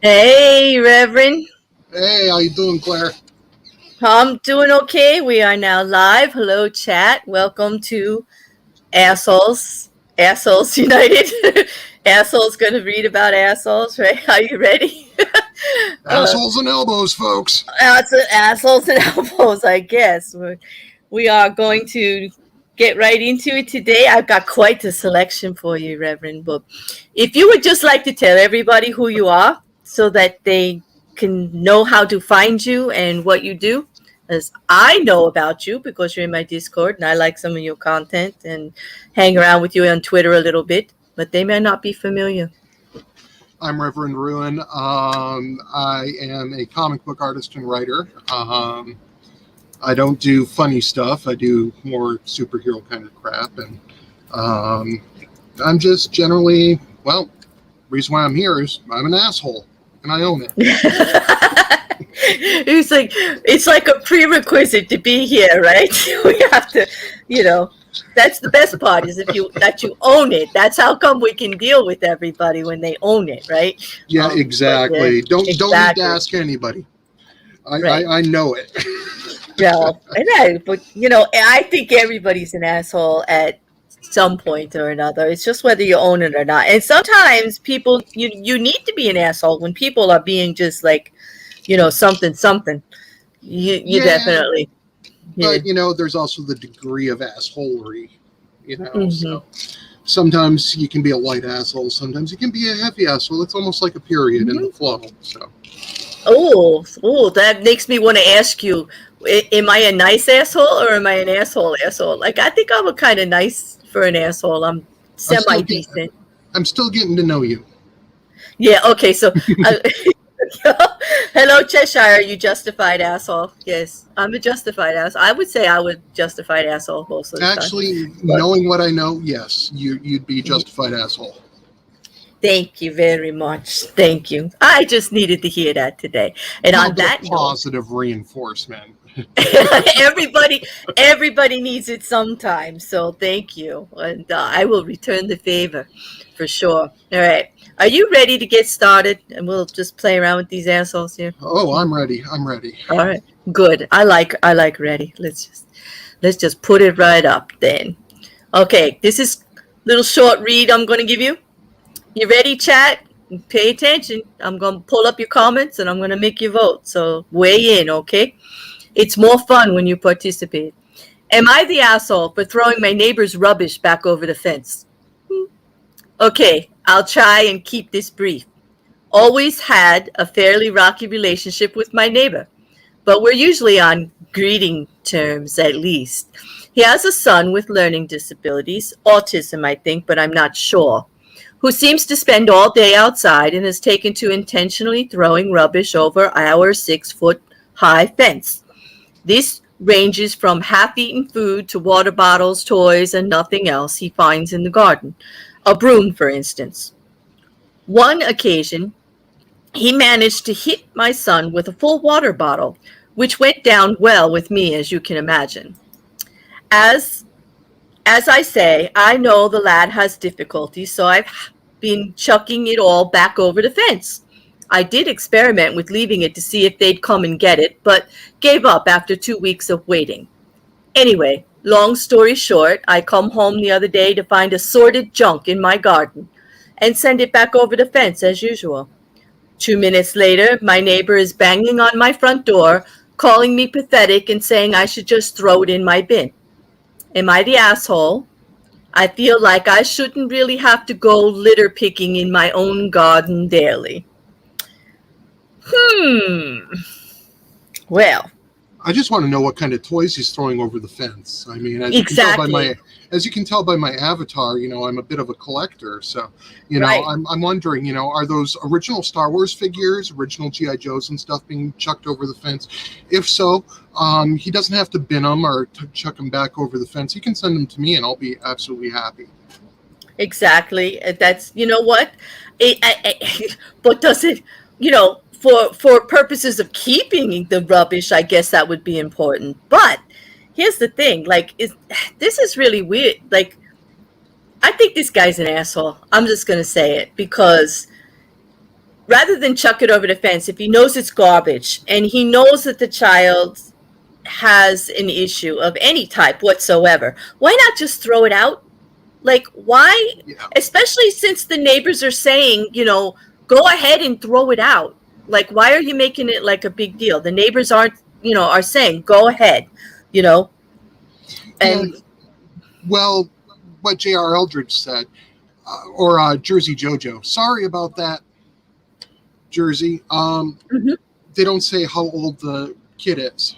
Hey, Reverend. Hey, how you doing, Claire? I'm doing okay. We are now live. Hello, chat. Welcome to Assholes United. Assholes gonna read about assholes, right? Are you ready? uh, Assholes and elbows, folks. assholes and elbows, I guess. We are going to get right into it today. I've got quite a selection for you, Reverend. But if you would just like to tell everybody who you are so that they can know how to find you and what you do, as I know about you because you're in my Discord and I like some of your content and hang around with you on Twitter a little bit, but they may not be familiar. I'm Reverend Ruin. I am a comic book artist and writer. I don't do funny stuff. I do more superhero kind of crap. And I'm just generally, well, reason why I'm here is I'm an asshole and I own it. It's like a prerequisite to be here, right? We have to, that's the best part is if you own it. That's how come we can deal with everybody when they own it, right? Yeah, exactly. Don't need to exactly. ask anybody. Right. I know it. Yeah, but I think everybody's an asshole at some point or another. It's just whether you own it or not. And sometimes people, you need to be an asshole when people are being just like, something. You definitely. But there's also the degree of assholery. Mm-hmm. So sometimes you can be a light asshole. Sometimes you can be a heavy asshole. It's almost like a period in the flow. So. Oh, that makes me want to ask you: am I a nice asshole or am I an asshole? Like I think I'm a kind of nice for an asshole. I'm semi decent. I'm still getting to know you. Yeah. Okay. So. Hello, Cheshire. Are you justified asshole? Yes, I'm a justified asshole. I would say I would justified asshole most of the time. Actually, knowing what I know, yes, you'd be justified asshole. Thank you very much. Thank you. I just needed to hear that today. And on that positive reinforcement. everybody needs it sometimes. So thank you, and I will return the favor for sure. All right. Are you ready to get started? And we'll just play around with these assholes here. Oh, I'm ready. I'm ready. All right. Good. I like ready. Let's just put it right up then. Okay. This is a little short read I'm going to give you. You ready, chat? Pay attention. I'm going to pull up your comments and I'm going to make you vote. So weigh in, okay? It's more fun when you participate. Am I the asshole for throwing my neighbor's rubbish back over the fence? Okay, I'll try and keep this brief. Always had a fairly rocky relationship with my neighbor, but we're usually on greeting terms at least. He has a son with learning disabilities, autism I think, but I'm not sure, who seems to spend all day outside and has taken to intentionally throwing rubbish over our 6-foot-high fence. This ranges from half-eaten food to water bottles, toys, and nothing else he finds in the garden. A broom, for instance. One occasion, he managed to hit my son with a full water bottle, which went down well with me, as you can imagine. As I say, I know the lad has difficulties, so I've been chucking it all back over the fence. I did experiment with leaving it to see if they'd come and get it, but gave up after 2 weeks of waiting. Anyway, long story short, I come home the other day to find assorted junk in my garden and send it back over the fence as usual. 2 minutes later, my neighbor is banging on my front door, calling me pathetic and saying I should just throw it in my bin. Am I the asshole? I feel like I shouldn't really have to go litter picking in my own garden daily. Well, I just want to know what kind of toys he's throwing over the fence. I mean, as you can tell by my avatar, I'm a bit of a collector. So, right. I'm wondering, are those original Star Wars figures, original G.I. Joes and stuff being chucked over the fence? If so, he doesn't have to bin them or chuck them back over the fence. He can send them to me and I'll be absolutely happy. Exactly. That's, what? But does it, for purposes of keeping the rubbish, I guess that would be important. But here's the thing, this is really weird. I think this guy's an asshole. I'm just going to say it because rather than chuck it over the fence, if he knows it's garbage and he knows that the child has an issue of any type whatsoever, why not just throw it out? Like, why? Yeah. Especially since the neighbors are saying, go ahead and throw it out. Like, why are you making it like a big deal? The neighbors are saying, go ahead, And yeah. Well, what J.R. Eldridge said, or Jersey Jojo. Sorry about that, Jersey. They don't say how old the kid is.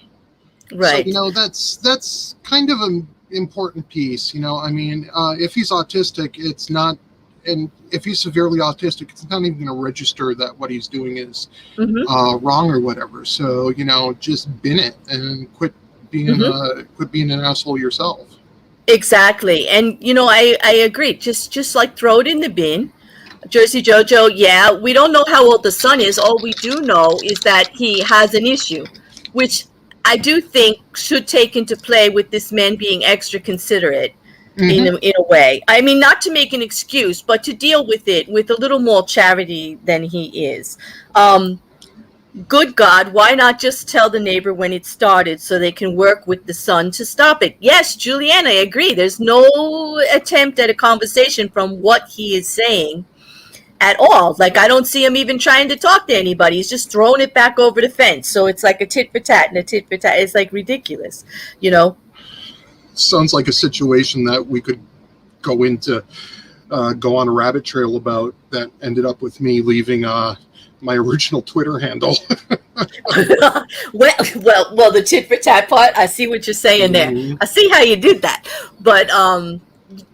Right. So, that's kind of an important piece. If he's autistic, it's not, and if he's severely autistic, it's not even going to register that what he's doing is wrong or whatever. So, just bin it and quit being an asshole yourself. Exactly. And, I agree. Just like throw it in the bin. Jersey Jojo, yeah, we don't know how old the son is. All we do know is that he has an issue, which I do think should take into play with this man being extra considerate in a way. I mean, not to make an excuse, but to deal with it with a little more charity than he is. Good God, why not just tell the neighbor when it started so they can work with the son to stop it? Yes, Julianne, I agree. There's no attempt at a conversation from what he is saying at all. Like, I don't see him even trying to talk to anybody. He's just throwing it back over the fence. So it's like a tit for tat and a tit for tat. It's like ridiculous, Sounds like a situation that we could go on a rabbit trail about that ended up with me leaving my original Twitter handle. well, the tit for tat part, I see what you're saying there. I see how you did that. But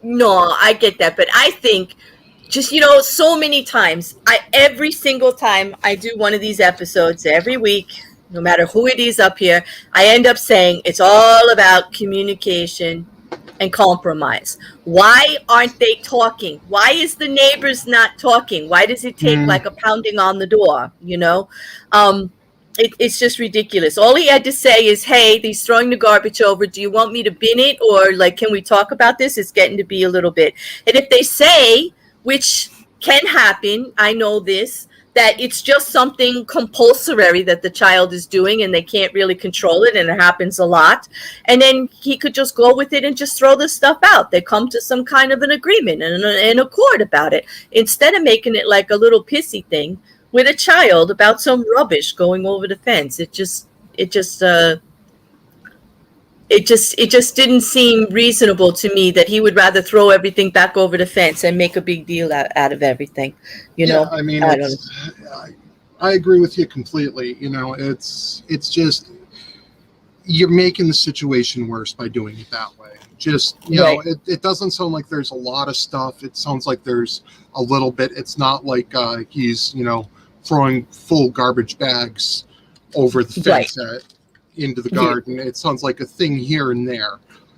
no, I get that. But I think just, so many times, every single time I do one of these episodes every week, no matter who it is up here, I end up saying it's all about communication and compromise. Why aren't they talking? Why is the neighbors not talking? Why does it take like a pounding on the door? It's just ridiculous. All he had to say is, hey, he's throwing the garbage over. Do you want me to bin it? Or like, can we talk about this? It's getting to be a little bit. And if they say, which can happen, I know this, that it's just something compulsory that the child is doing and they can't really control it, and it happens a lot, and then he could just go with it and just throw this stuff out. They come to some kind of an agreement and an accord about it, instead of making it like a little pissy thing with a child about some rubbish going over the fence. It just didn't seem reasonable to me that he would rather throw everything back over the fence and make a big deal out of everything. I mean, I agree with you completely. It's just, you're making the situation worse by doing it that way. Just, it doesn't sound like there's a lot of stuff. It sounds like there's a little bit. It's not like he's, throwing full garbage bags over the fence into the garden. It sounds like a thing here and there.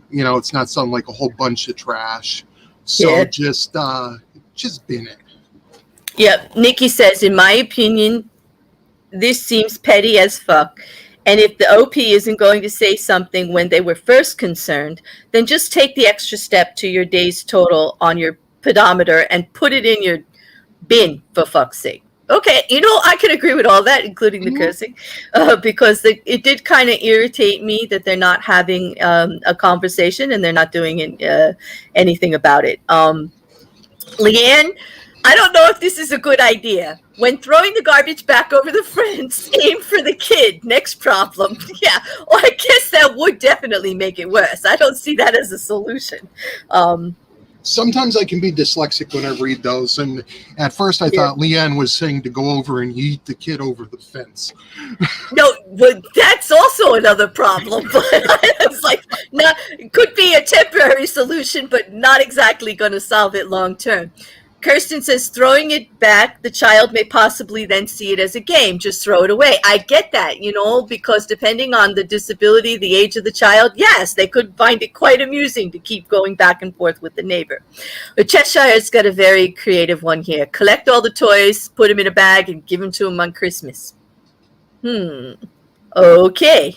It's not something like a whole bunch of trash. So just bin it. Yep. Nikki says, in my opinion, this seems petty as fuck. And if the OP isn't going to say something when they were first concerned, then just take the extra step to your days total on your pedometer and put it in your bin, for fuck's sake. Okay, I can agree with all that, including the cursing, because it did kind of irritate me that they're not having a conversation and they're not doing anything about it. Leanne, I don't know if this is a good idea. When throwing the garbage back over the fence, aim for the kid. Next problem. Yeah, well, I guess that would definitely make it worse. I don't see that as a solution. Sometimes I can be dyslexic when I read those, and at first I thought Leanne was saying to go over and yeet the kid over the fence. No, but that's also another problem. But it's like, it could be a temporary solution, but not exactly going to solve it long term. Kirsten says, throwing it back, the child may possibly then see it as a game. Just throw it away. I get that, because depending on the disability, the age of the child, yes, they could find it quite amusing to keep going back and forth with the neighbor. But Cheshire's got a very creative one here. Collect all the toys, put them in a bag, and give them to him on Christmas. Okay.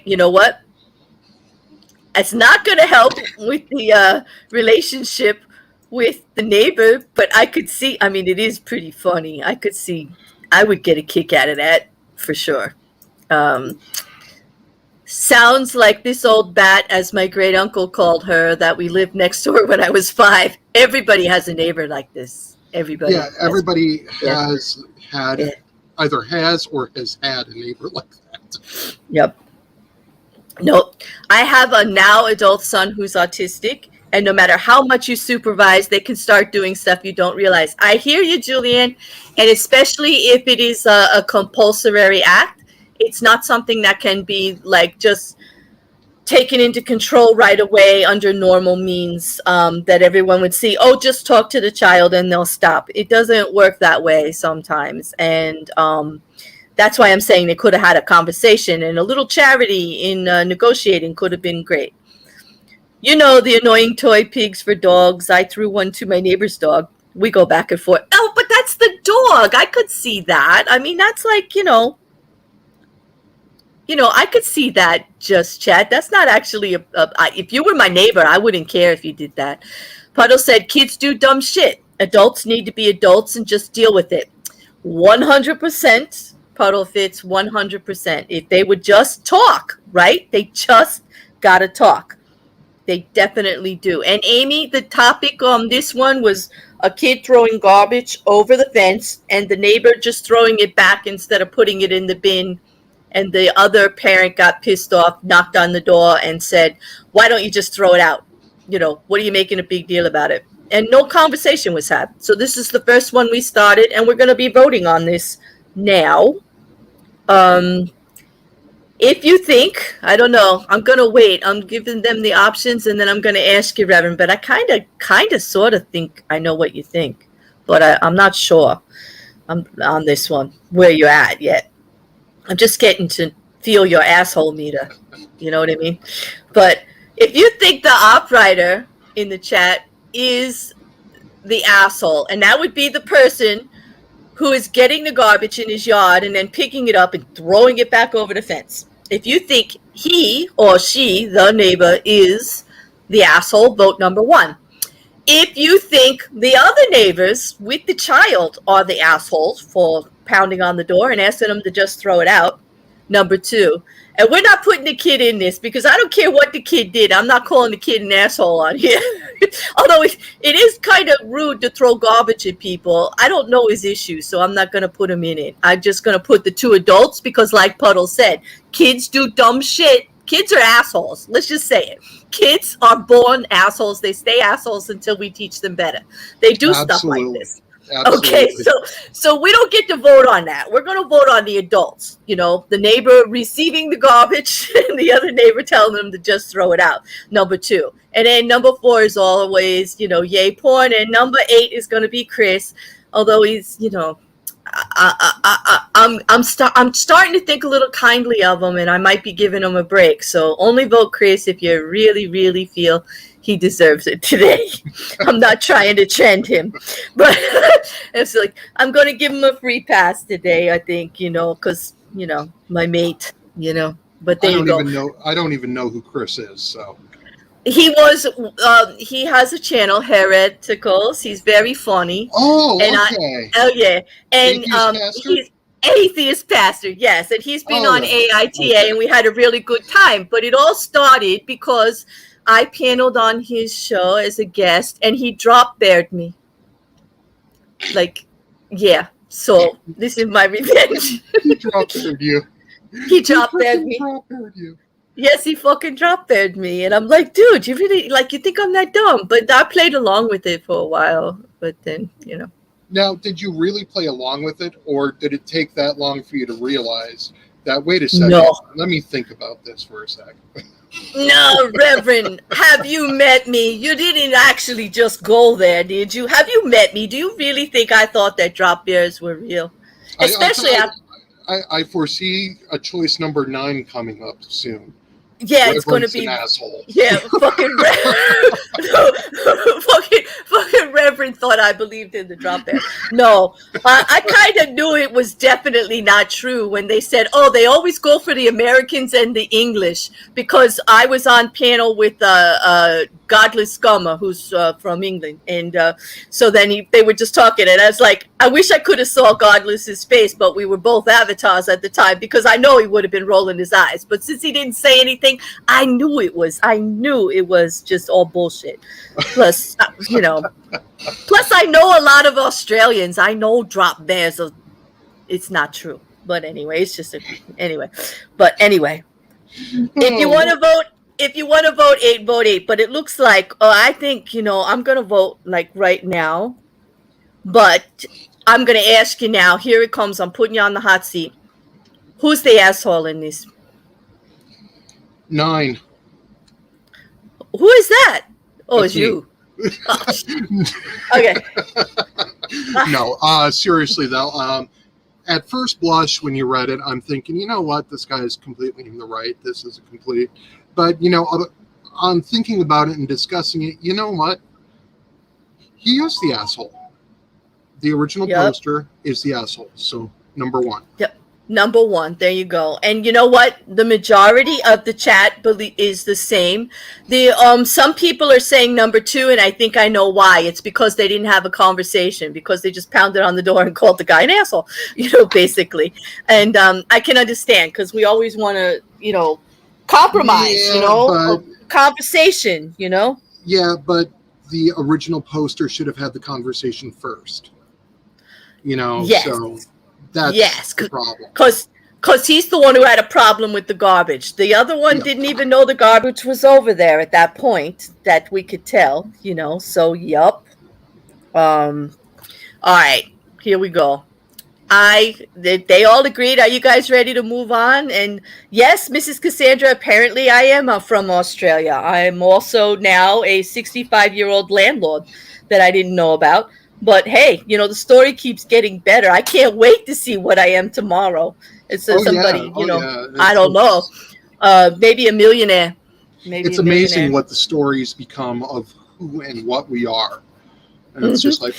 You know what? It's not going to help with the relationship with the neighbor, but I could see, I mean, it is pretty funny. I could see, I would get a kick out of that for sure. Sounds like this old bat, as my great uncle called her, that we lived next door when I was 5. Everybody has a neighbor like this. Everybody. Yeah, everybody has had, either has or has had a neighbor like that. Yep. Nope. I have a now adult son who's autistic, and no matter how much you supervise, they can start doing stuff you don't realize. I hear you, Julian, and especially if it is a compulsory act, it's not something that can be like just taken into control right away under normal means, that everyone would see, oh, just talk to the child and they'll stop. It doesn't work that way sometimes. And that's why I'm saying they could have had a conversation, and a little charity in negotiating could have been great. You know, the annoying toy pigs for dogs. I threw one to my neighbor's dog. We go back and forth. Oh, but that's the dog. I could see that. I mean, that's like, I could see that, just chat. That's not actually if you were my neighbor, I wouldn't care if you did that. Puddle said, kids do dumb shit. Adults need to be adults and just deal with it. 100%. Puddle fits 100%. If they would just talk, right? They just got to talk. They definitely do. And Amy, the topic on this one was a kid throwing garbage over the fence and the neighbor just throwing it back instead of putting it in the bin. And the other parent got pissed off, knocked on the door and said, why don't you just throw it out? What are you making a big deal about it? And no conversation was had. So this is the first one we started, and we're going to be voting on this now. If you think, I don't know, I'm going to wait. I'm giving them the options, and then I'm going to ask you, Reverend. But I kind of sort of think I know what you think. But I'm not sure on this one, where you're at yet. I'm just getting to feel your asshole meter. You know what I mean? But if you think the op writer in the chat is the asshole, and that would be the person who is getting the garbage in his yard and then picking it up and throwing it back over the fence. If you think he or she, the neighbor, is the asshole, vote number 1. If you think the other neighbors with the child are the assholes for pounding on the door and asking them to just throw it out, number 2. And we're not putting the kid in this because I don't care what the kid did. I'm not calling the kid an asshole on here. Although it is kind of rude to throw garbage at people. I don't know his issues, so I'm not going to put him in it. I'm just going to put the 2 adults because, like Puddle said, kids do dumb shit. Kids are assholes. Let's just say it. Kids are born assholes. They stay assholes until we teach them better. They do stuff like this. Absolutely. Okay, so we don't get to vote on that. We're going to vote on the adults. The neighbor receiving the garbage and the other neighbor telling them to just throw it out. Number 2. And then number 4 is always, yay porn. And number 8 is going to be Chris, although he's, I'm starting to think a little kindly of him, and I might be giving him a break. So only vote Chris if you really, really feel he deserves it today. I'm not trying to trend him, but it's like I'm going to give him a free pass today. I think because my mate. But there you go. I don't even know who Chris is. So he has a channel, Hereticals. He's very funny. Oh, and okay. And he's atheist pastor, yes, and he's been on AITA, and we had a really good time. But it all started because I paneled on his show as a guest, and he drop-beared me. So this is my revenge. He drop-beared you. He drop-beared me. Yes, he fucking drop-beared me. And I'm like, dude, you really, you think I'm that dumb? But I played along with it for a while. But then, Now, did you really play along with it? Or did it take that long for you to realize that, wait a second, let me think about this for a second? No, Reverend, have you met me? You didn't actually just go there, did you? Have you met me? Do you really think I thought that drop bears were real? Especially I foresee a choice number 9 coming up soon. Yeah, it's going to be an asshole. Yeah, fucking Reverend thought I believed in the drop bear. No, I kind of knew it was definitely not true when they said, "Oh, they always go for the Americans and the English," because I was on panel with godless scummer who's from England. And so then they were just talking, and I was like, I wish I could have saw Godless's face, but we were both avatars at the time, because I know he would have been rolling his eyes. But since he didn't say anything, I knew it was just all bullshit. Plus, plus I know a lot of Australians. I know drop bears. It's not true. But anyway, it's just anyway. But anyway, if you want to vote 8, vote 8. But it looks like, I think, I'm going to vote like right now. But I'm going to ask you now. Here it comes. I'm putting you on the hot seat. Who's the asshole in this? 9. Who is that? Oh, it's you. Okay. No, seriously though. At first blush, when you read it, I'm thinking, you know what, this guy is completely in the right. This is a complete. But, I'm thinking about it and discussing it. You know what? He is the asshole. The original poster is the asshole. So, number 1. Yep. Number 1. There you go. And you know what? The majority of the chat is the same. Some people are saying number 2, and I think I know why. It's because they didn't have a conversation, because they just pounded on the door and called the guy an asshole, basically. And I can understand, because we always want to, compromise, a conversation, Yeah, but the original poster should have had the conversation first. Yes. So that's the problem. Because he's the one who had a problem with the garbage. The other one didn't even know the garbage was over there at that point, that we could tell, So, yup. All right, here we go. They all agreed. Are you guys ready to move on? And yes, Mrs. Cassandra, apparently I am from Australia. I am also now a 65-year-old landlord that I didn't know about. But hey, the story keeps getting better. I can't wait to see what I am tomorrow. It's somebody, I don't know, maybe a millionaire. Maybe it's amazing what the stories become of who and what we are. And it's just like,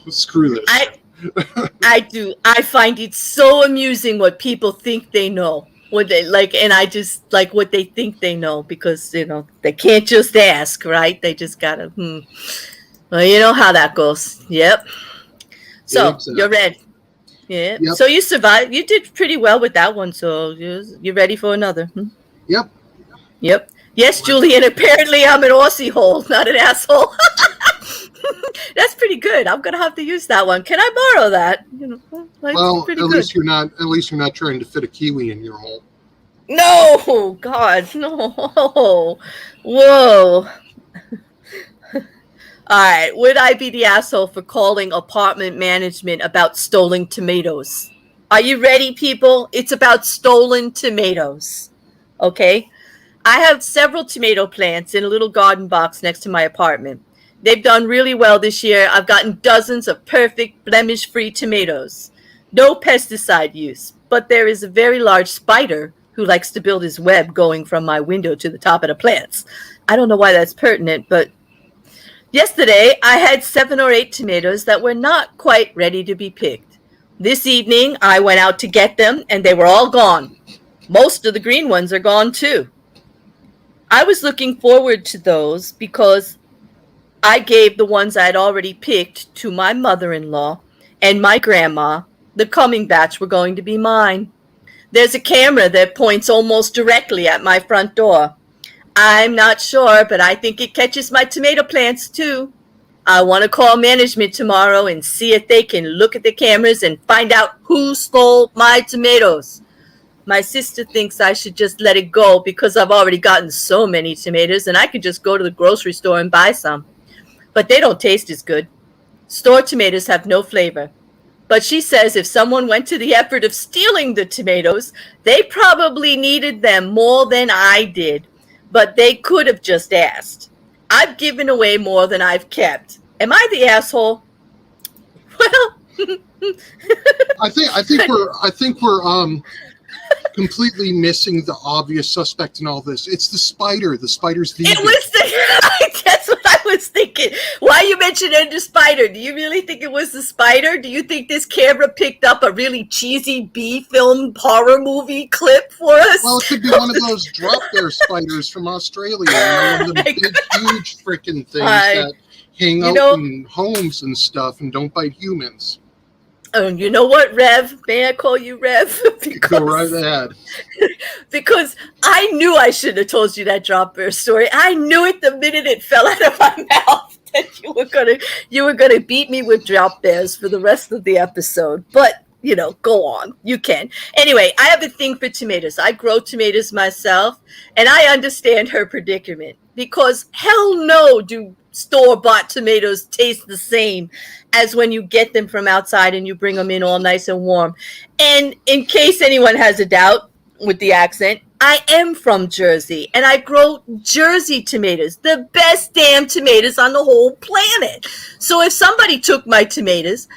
screw this. I do. I find it so amusing what people think they know. What they like, and I just like what they think they know, because they can't just ask, right? They just gotta. Well, you know how that goes. Yep. So you're ready. Yeah. Yep. So you survived. You did pretty well with that one. So you're ready for another. Yep. Yep. Yes, Julian. Apparently, I'm an Aussie hole, not an asshole. That's pretty good. I'm gonna have to use that one. Can I borrow that? Well, at least you're not trying to fit a kiwi in your hole. No, God, no. Whoa. All right. Would I be the asshole for calling apartment management about stolen tomatoes? Are you ready, people? It's about stolen tomatoes. Okay. I have several tomato plants in a little garden box next to my apartment. They've done really well this year. I've gotten dozens of perfect blemish-free tomatoes. No pesticide use, but there is a very large spider who likes to build his web going from my window to the top of the plants. I don't know why that's pertinent, but yesterday I had 7 or 8 tomatoes that were not quite ready to be picked. This evening I went out to get them and they were all gone. Most of the green ones are gone too. I was looking forward to those because I gave the ones I had already picked to my mother-in-law and my grandma. The coming batch were going to be mine. There's a camera that points almost directly at my front door. I'm not sure, but I think it catches my tomato plants too. I want to call management tomorrow and see if they can look at the cameras and find out who stole my tomatoes. My sister thinks I should just let it go because I've already gotten so many tomatoes and I could just go to the grocery store and buy some. But they don't taste as good. Store tomatoes have no flavor. But she says if someone went to the effort of stealing the tomatoes, they probably needed them more than I did. But they could have just asked. I've given away more than I've kept. Am I the asshole? Well, I think we're completely missing the obvious suspect in all this. It's the spider. The spider's vegan. It was that's what I was thinking, why you mentioned the spider? Do you really think it was the spider? Do you think this camera picked up a really cheesy B-film horror movie clip for us? Well, it could be one of those drop bear spiders from Australia. One of the big, huge freaking things that hang out in homes and stuff and don't bite humans. You know what, Rev? May I call you Rev? Go right ahead. Because I knew I shouldn't have told you that drop bear story. I knew it the minute it fell out of my mouth that you were gonna beat me with drop bears for the rest of the episode. But go on. You can. Anyway, I have a thing for tomatoes. I grow tomatoes myself, and I understand her predicament because hell no do store-bought tomatoes taste the same as when you get them from outside and you bring them in all nice and warm. And in case anyone has a doubt with the accent, I am from Jersey and I grow Jersey tomatoes, the best damn tomatoes on the whole planet. So if somebody took my tomatoes,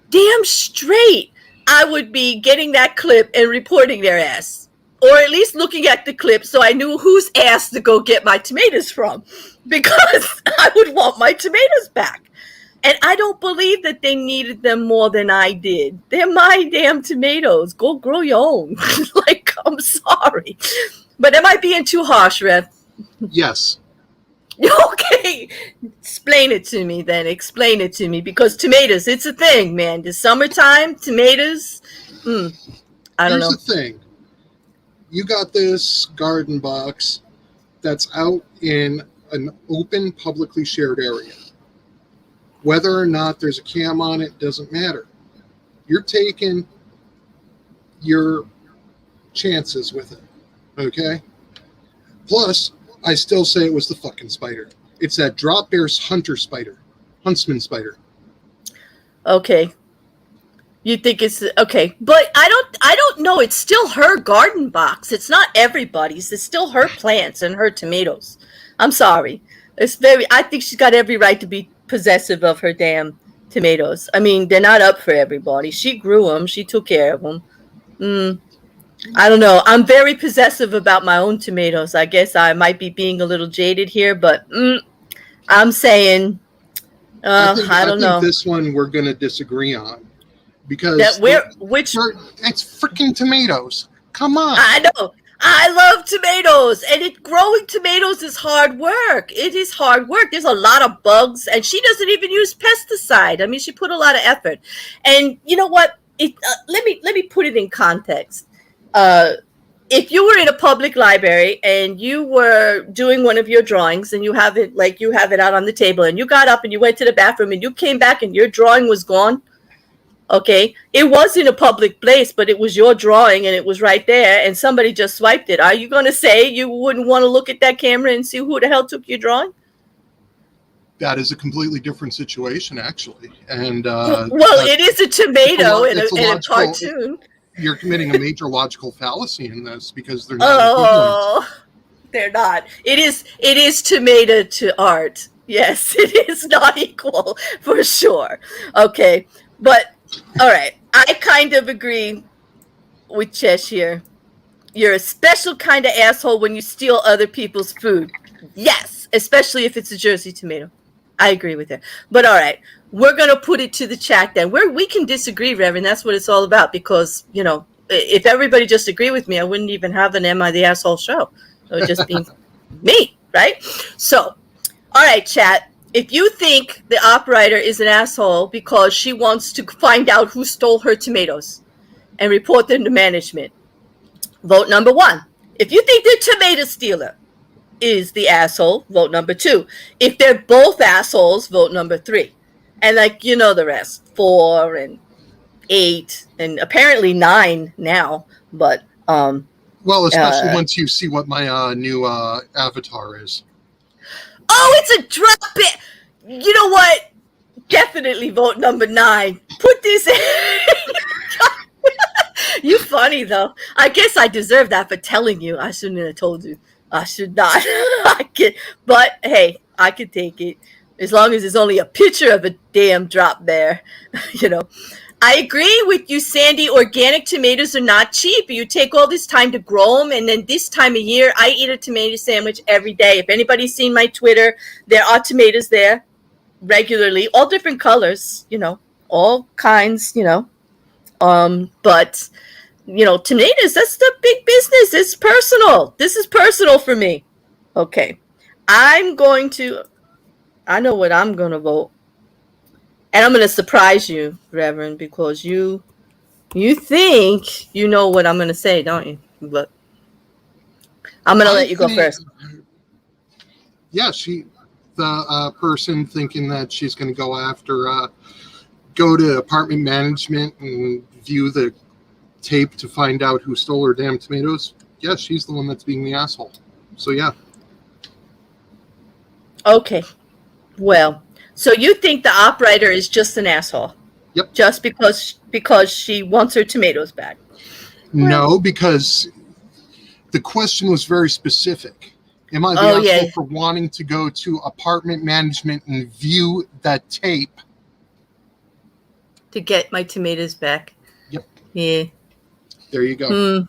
damn straight, I would be getting that clip and reporting their ass. Or at least looking at the clip so I knew whose ass to go get my tomatoes from. Because I would want my tomatoes back. And I don't believe that they needed them more than I did. They're my damn tomatoes. Go grow your own. I'm sorry. But am I being too harsh, Rev? Yes. Okay. Explain it to me then. Explain it to me. Because tomatoes, it's a thing, man. The summertime, tomatoes, I don't know. Here's the thing. You got this garden box that's out in an open, publicly shared area. Whether or not there's a cam on it doesn't matter. You're taking your chances with it, okay? Plus, I still say it was the fucking spider. It's that drop bear's huntsman spider. Okay. You think it's okay, but I don't know. It's still her garden box. It's not everybody's. It's still her plants and her tomatoes. I'm sorry. I think she's got every right to be possessive of her damn tomatoes. I mean, they're not up for everybody. She grew them. She took care of them. I don't know. I'm very possessive about my own tomatoes. I guess I might be being a little jaded here, but I'm saying, I don't know. This one we're going to disagree on. Because it's freaking tomatoes. Come on. I know. I love tomatoes, and growing tomatoes is hard work. It is hard work. There's a lot of bugs, and she doesn't even use pesticide. I mean, she put a lot of effort. And you know what? Let me put it in context. If you were in a public library and you were doing one of your drawings, and you have it out on the table, and you got up and you went to the bathroom, and you came back and your drawing was gone. Okay, it was in a public place, but it was your drawing and it was right there and somebody just swiped it. Are you going to say you wouldn't want to look at that camera and see who the hell took your drawing? That is a completely different situation, actually. And it is a tomato in a cartoon. You're committing a major logical fallacy in this because they're not equivalent. They're not. It is tomato to art. Yes, it is not equal for sure. Okay, but all right, I kind of agree with Chesh here. You're a special kind of asshole when you steal other people's food. Yes, especially if it's a Jersey tomato. I agree with her. But all right, we're going to put it to the chat then. We can disagree, Reverend. That's what it's all about because, if everybody just agreed with me, I wouldn't even have an Am I the Asshole show. It would just be me, right? So, all right, chat. If you think the operator is an asshole because she wants to find out who stole her tomatoes and report them to management, vote number 1. If you think the tomato stealer is the asshole, vote number 2. If they're both assholes, vote number 3. And the rest, 4 and 8 and apparently 9 now. But well, especially once you see what my new avatar is. Oh, it's a drop it. You know what? Definitely vote number 9. Put this in. You funny, though. I guess I deserve that for telling you. I shouldn't have told you. I should not. But, hey, I could take it. As long as it's only a picture of a damn drop bear. I agree with you, Sandy. Organic tomatoes are not cheap. You take all this time to grow them, and then this time of year, I eat a tomato sandwich every day. If anybody's seen my Twitter, there are tomatoes there regularly, all different colors, all kinds, but tomatoes, that's the big business. It's personal. This is personal for me. Okay. I know what I'm going to vote. And I'm going to surprise you, Reverend, because you think you know what I'm going to say, don't you? But I'm going to let you go first. Yeah, the person thinking that she's going to go to apartment management and view the tape to find out who stole her damn tomatoes. Yeah, she's the one that's being the asshole. So yeah. Okay. Well, so you think the operator is just an asshole? Yep. Just because she wants her tomatoes back? No, because the question was very specific. Am I the asshole for wanting to go to apartment management and view that tape? To get my tomatoes back? Yep. Yeah. There you go.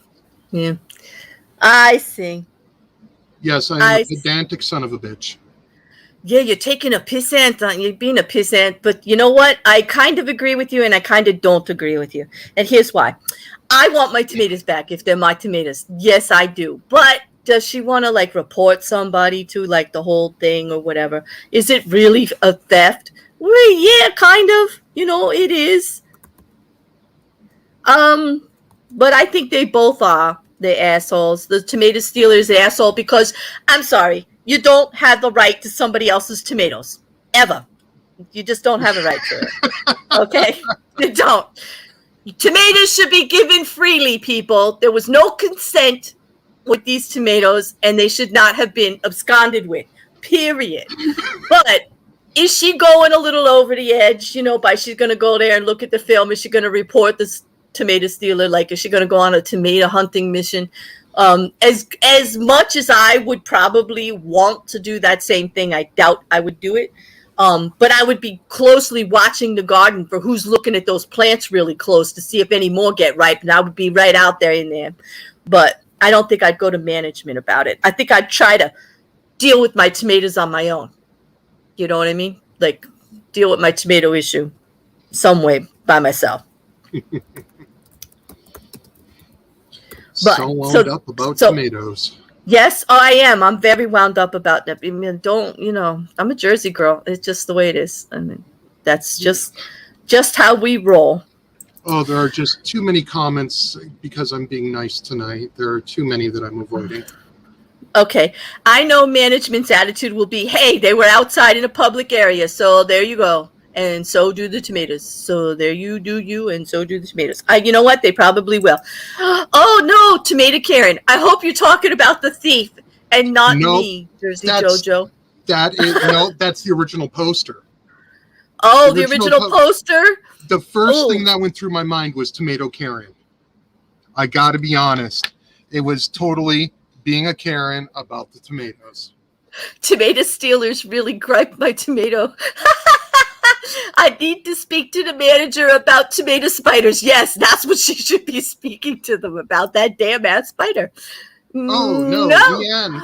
Yeah. I see. Yes, I'm a pedantic son of a bitch. Yeah, you're taking a pissant, you're being a pissant, but you know what? I kind of agree with you and I kind of don't agree with you. And here's why. I want my tomatoes back if they're my tomatoes. Yes, I do. But does she want to report somebody to the whole thing or whatever? Is it really a theft? Well, yeah, kind of. It is. But I think they both are. They're assholes. The tomato stealer is an asshole because, I'm sorry, you don't have the right to somebody else's tomatoes. Ever. You just don't have a right to it. Okay? You don't. Tomatoes should be given freely, people. There was no consent with these tomatoes, and they should not have been absconded with. Period. But is she going a little over the edge, by she's going to go there and look at the film? Is she going to report this tomato stealer? Is she going to go on a tomato hunting mission? As much as I would probably want to do that same thing, I doubt I would do it. But I would be closely watching the garden for who's looking at those plants really close to see if any more get ripe, and I would be right out there in there. But I don't think I'd go to management about it. I think I'd try to deal with my tomatoes on my own. You know what I mean? Deal with my tomato issue some way by myself. Wound up about tomatoes. Yes, I am. I'm very wound up about that. I mean, I'm a Jersey girl. It's just the way it is. I mean, that's just how we roll. Oh, there are just too many comments because I'm being nice tonight. There are too many that I'm avoiding. Okay. I know management's attitude will be, hey, they were outside in a public area, so there you go. And so do the tomatoes. So there you do you, and so do the tomatoes. You know what? They probably will. Oh, no, Tomato Karen. I hope you're talking about the thief and not me, Jersey Jojo. That's the original poster. Oh, the original poster? The first thing that went through my mind was Tomato Karen. I got to be honest. It was totally being a Karen about the tomatoes. Tomato stealers really gripe my tomato. I need to speak to the manager about tomato spiders. Yes, that's what she should be speaking to them about, that damn ass spider. Oh, no.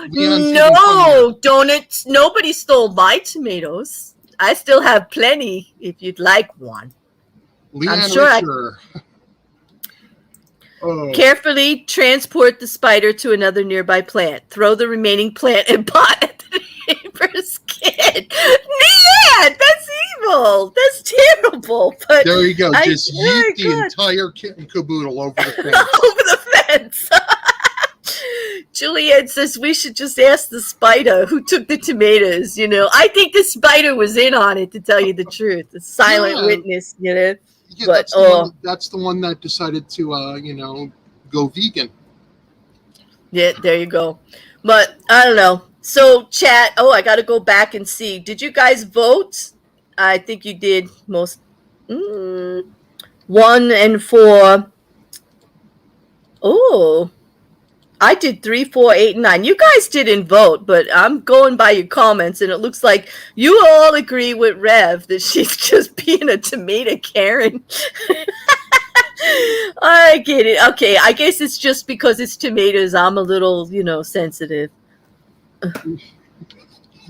Leanne's no, don't it? Nobody stole my tomatoes. I still have plenty if you'd like one. Leanne, I'm sure Carefully transport the spider to another nearby plant. Throw the remaining plant and pot at the neighbor's kid. Leanne, that's evil. That's terrible. But there you go. Just yeet the entire kit and caboodle over the fence. Over the fence. Juliet says we should just ask the spider who took the tomatoes. I think the spider was in on it, to tell you the truth. The silent witness, Yeah, but, that's the one that decided to, go vegan. Yeah, there you go. But I don't know. So, chat. Oh, I got to go back and see. Did you guys vote? I think you did. 1 and 4. Oh, I did 3, 4, 8, and 9. You guys didn't vote, but I'm going by your comments, and it looks like you all agree with Rev that she's just being a tomato Karen. I get it. Okay, I guess it's just because it's tomatoes. I'm a little, sensitive.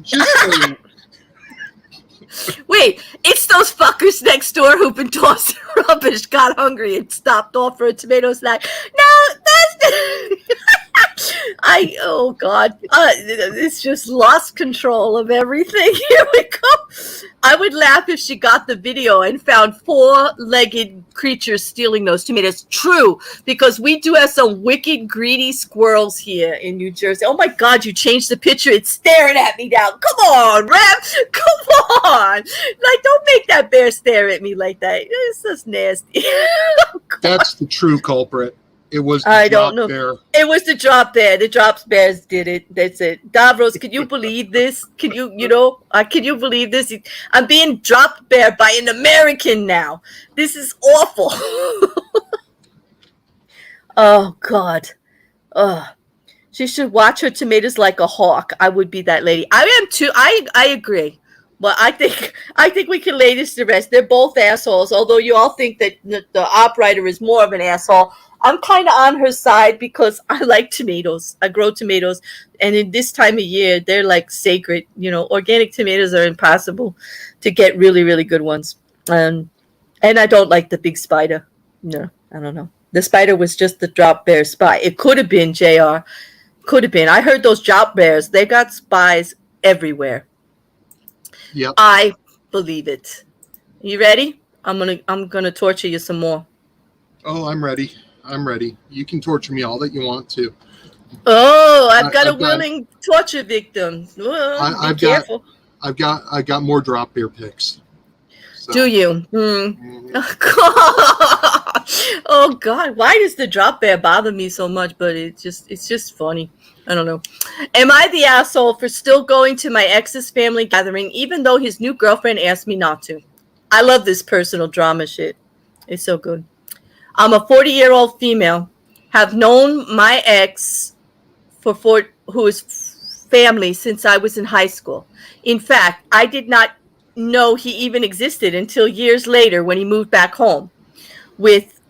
Just Wait, it's those fuckers next door who've been tossing rubbish, got hungry, and stopped off for a tomato snack. No, oh God, it's just lost control of everything. Here we go. I would laugh if she got the video and found 4-legged creatures stealing those tomatoes. True, because we do have some wicked, greedy squirrels here in New Jersey. Oh my God, you changed the picture. It's staring at me now. Come on, Rev. Come on. Like, don't make that bear stare at me like that. It's just nasty. That's the true culprit. It was the I drop don't know. bear. It was the drop bear. The drop bears did it. That's it. Davros, can you believe this? Can you believe this? I'm being dropped bear by an American now. This is awful. Oh, God. She should watch her tomatoes like a hawk. I would be that lady. I am too. I agree. But I think we can lay this to rest. They're both assholes, although you all think that the operator is more of an asshole. I'm kind of on her side because I like tomatoes. I grow tomatoes, and in this time of year, they're like sacred. Organic tomatoes are impossible to get really, really good ones. And I don't like the big spider. No, I don't know. The spider was just the drop bear spy. It could have been JR. Could have been. I heard those drop bears. They got spies everywhere. Yep. I believe it. You ready? I'm gonna torture you some more. Oh, I'm ready. You can torture me all that you want to. Oh, I've got a willing torture victim. Oh, be careful. I got more drop bear pics. So. Do you? Mm-hmm. Oh God, why does the drop bear bother me so much? But it's just funny. I don't know. Am I the asshole for still going to my ex's family gathering, even though his new girlfriend asked me not to? I love this personal drama shit. It's so good. I'm a 40-year-old female, have known my ex who is family since I was in high school. In fact, I did not know he even existed until years later when he moved back home with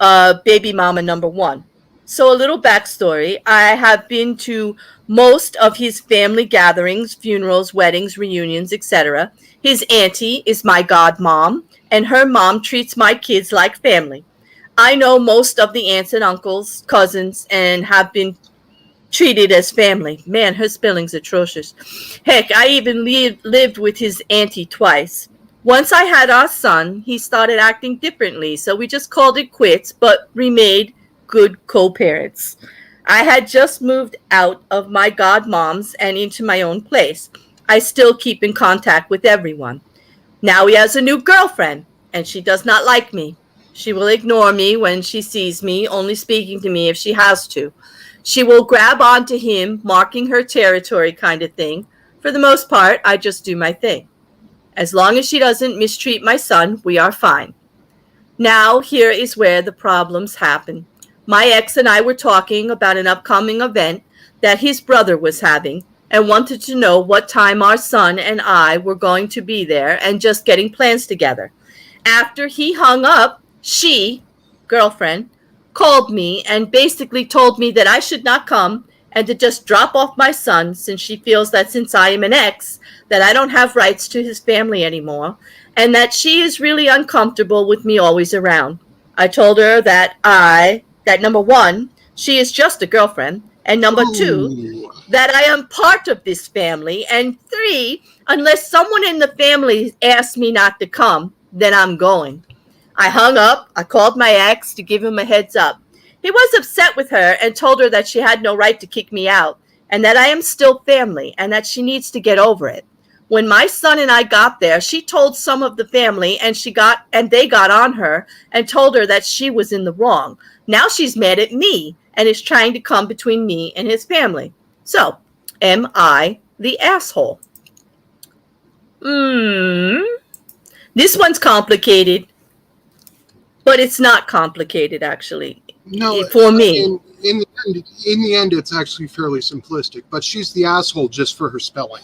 baby mama number 1. So a little backstory. I have been to most of his family gatherings, funerals, weddings, reunions, etc. His auntie is my godmom, and her mom treats my kids like family. I know most of the aunts and uncles, cousins, and have been treated as family. Man, her spelling's atrocious. Heck, I even lived with his auntie twice. Once I had our son, he started acting differently, so we just called it quits, but remained good co-parents. I had just moved out of my godmom's and into my own place. I still keep in contact with everyone. Now he has a new girlfriend, and she does not like me. She will ignore me when she sees me, only speaking to me if she has to. She will grab onto him, marking her territory kind of thing. For the most part, I just do my thing. As long as she doesn't mistreat my son, we are fine. Now, here is where the problems happen. My ex and I were talking about an upcoming event that his brother was having and wanted to know what time our son and I were going to be there and just getting plans together. After he hung up, she, girlfriend, called me and basically told me that I should not come and to just drop off my son since she feels that since I am an ex, that I don't have rights to his family anymore, and that she is really uncomfortable with me always around. I told her that number 1, she is just a girlfriend, and number 2, that I am part of this family, and 3, unless someone in the family asks me not to come, then I'm going. I hung up. I called my ex to give him a heads up. He was upset with her and told her that she had no right to kick me out and that I am still family and that she needs to get over it. When my son and I got there, she told some of the family and they got on her and told her that she was in the wrong. Now she's mad at me and is trying to come between me and his family. So, am I the asshole? This one's complicated. But it's not complicated, actually. No, for me. In the end, it's actually fairly simplistic. But she's the asshole just for her spelling.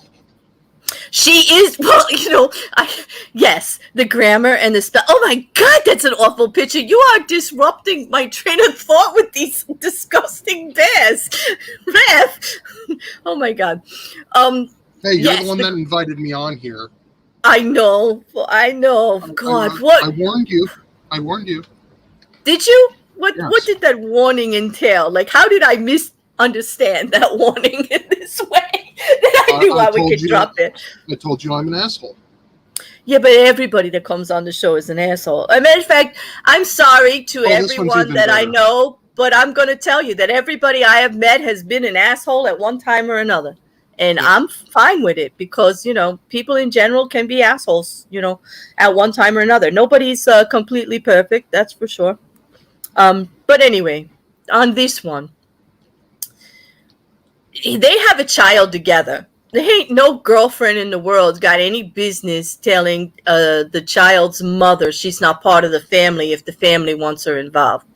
She is, well, yes, the grammar and the spell. Oh my God, that's an awful picture. You are disrupting my train of thought with these disgusting bears. Rev. Oh my God. Hey, you're the one that invited me on here. I know. God, what? I warned you. Did you? What did that warning entail? Like, how did I misunderstand that warning in this way? That I knew we could drop it. I told you I'm an asshole. Yeah, but everybody that comes on the show is an asshole. As a matter of fact, I'm sorry to everyone that I know, but I'm going to tell you that everybody I have met has been an asshole at one time or another. And I'm fine with it because, people in general can be assholes, at one time or another. Nobody's completely perfect, that's for sure. But anyway, on this one, they have a child together. There ain't no girlfriend in the world got any business telling the child's mother she's not part of the family if the family wants her involved.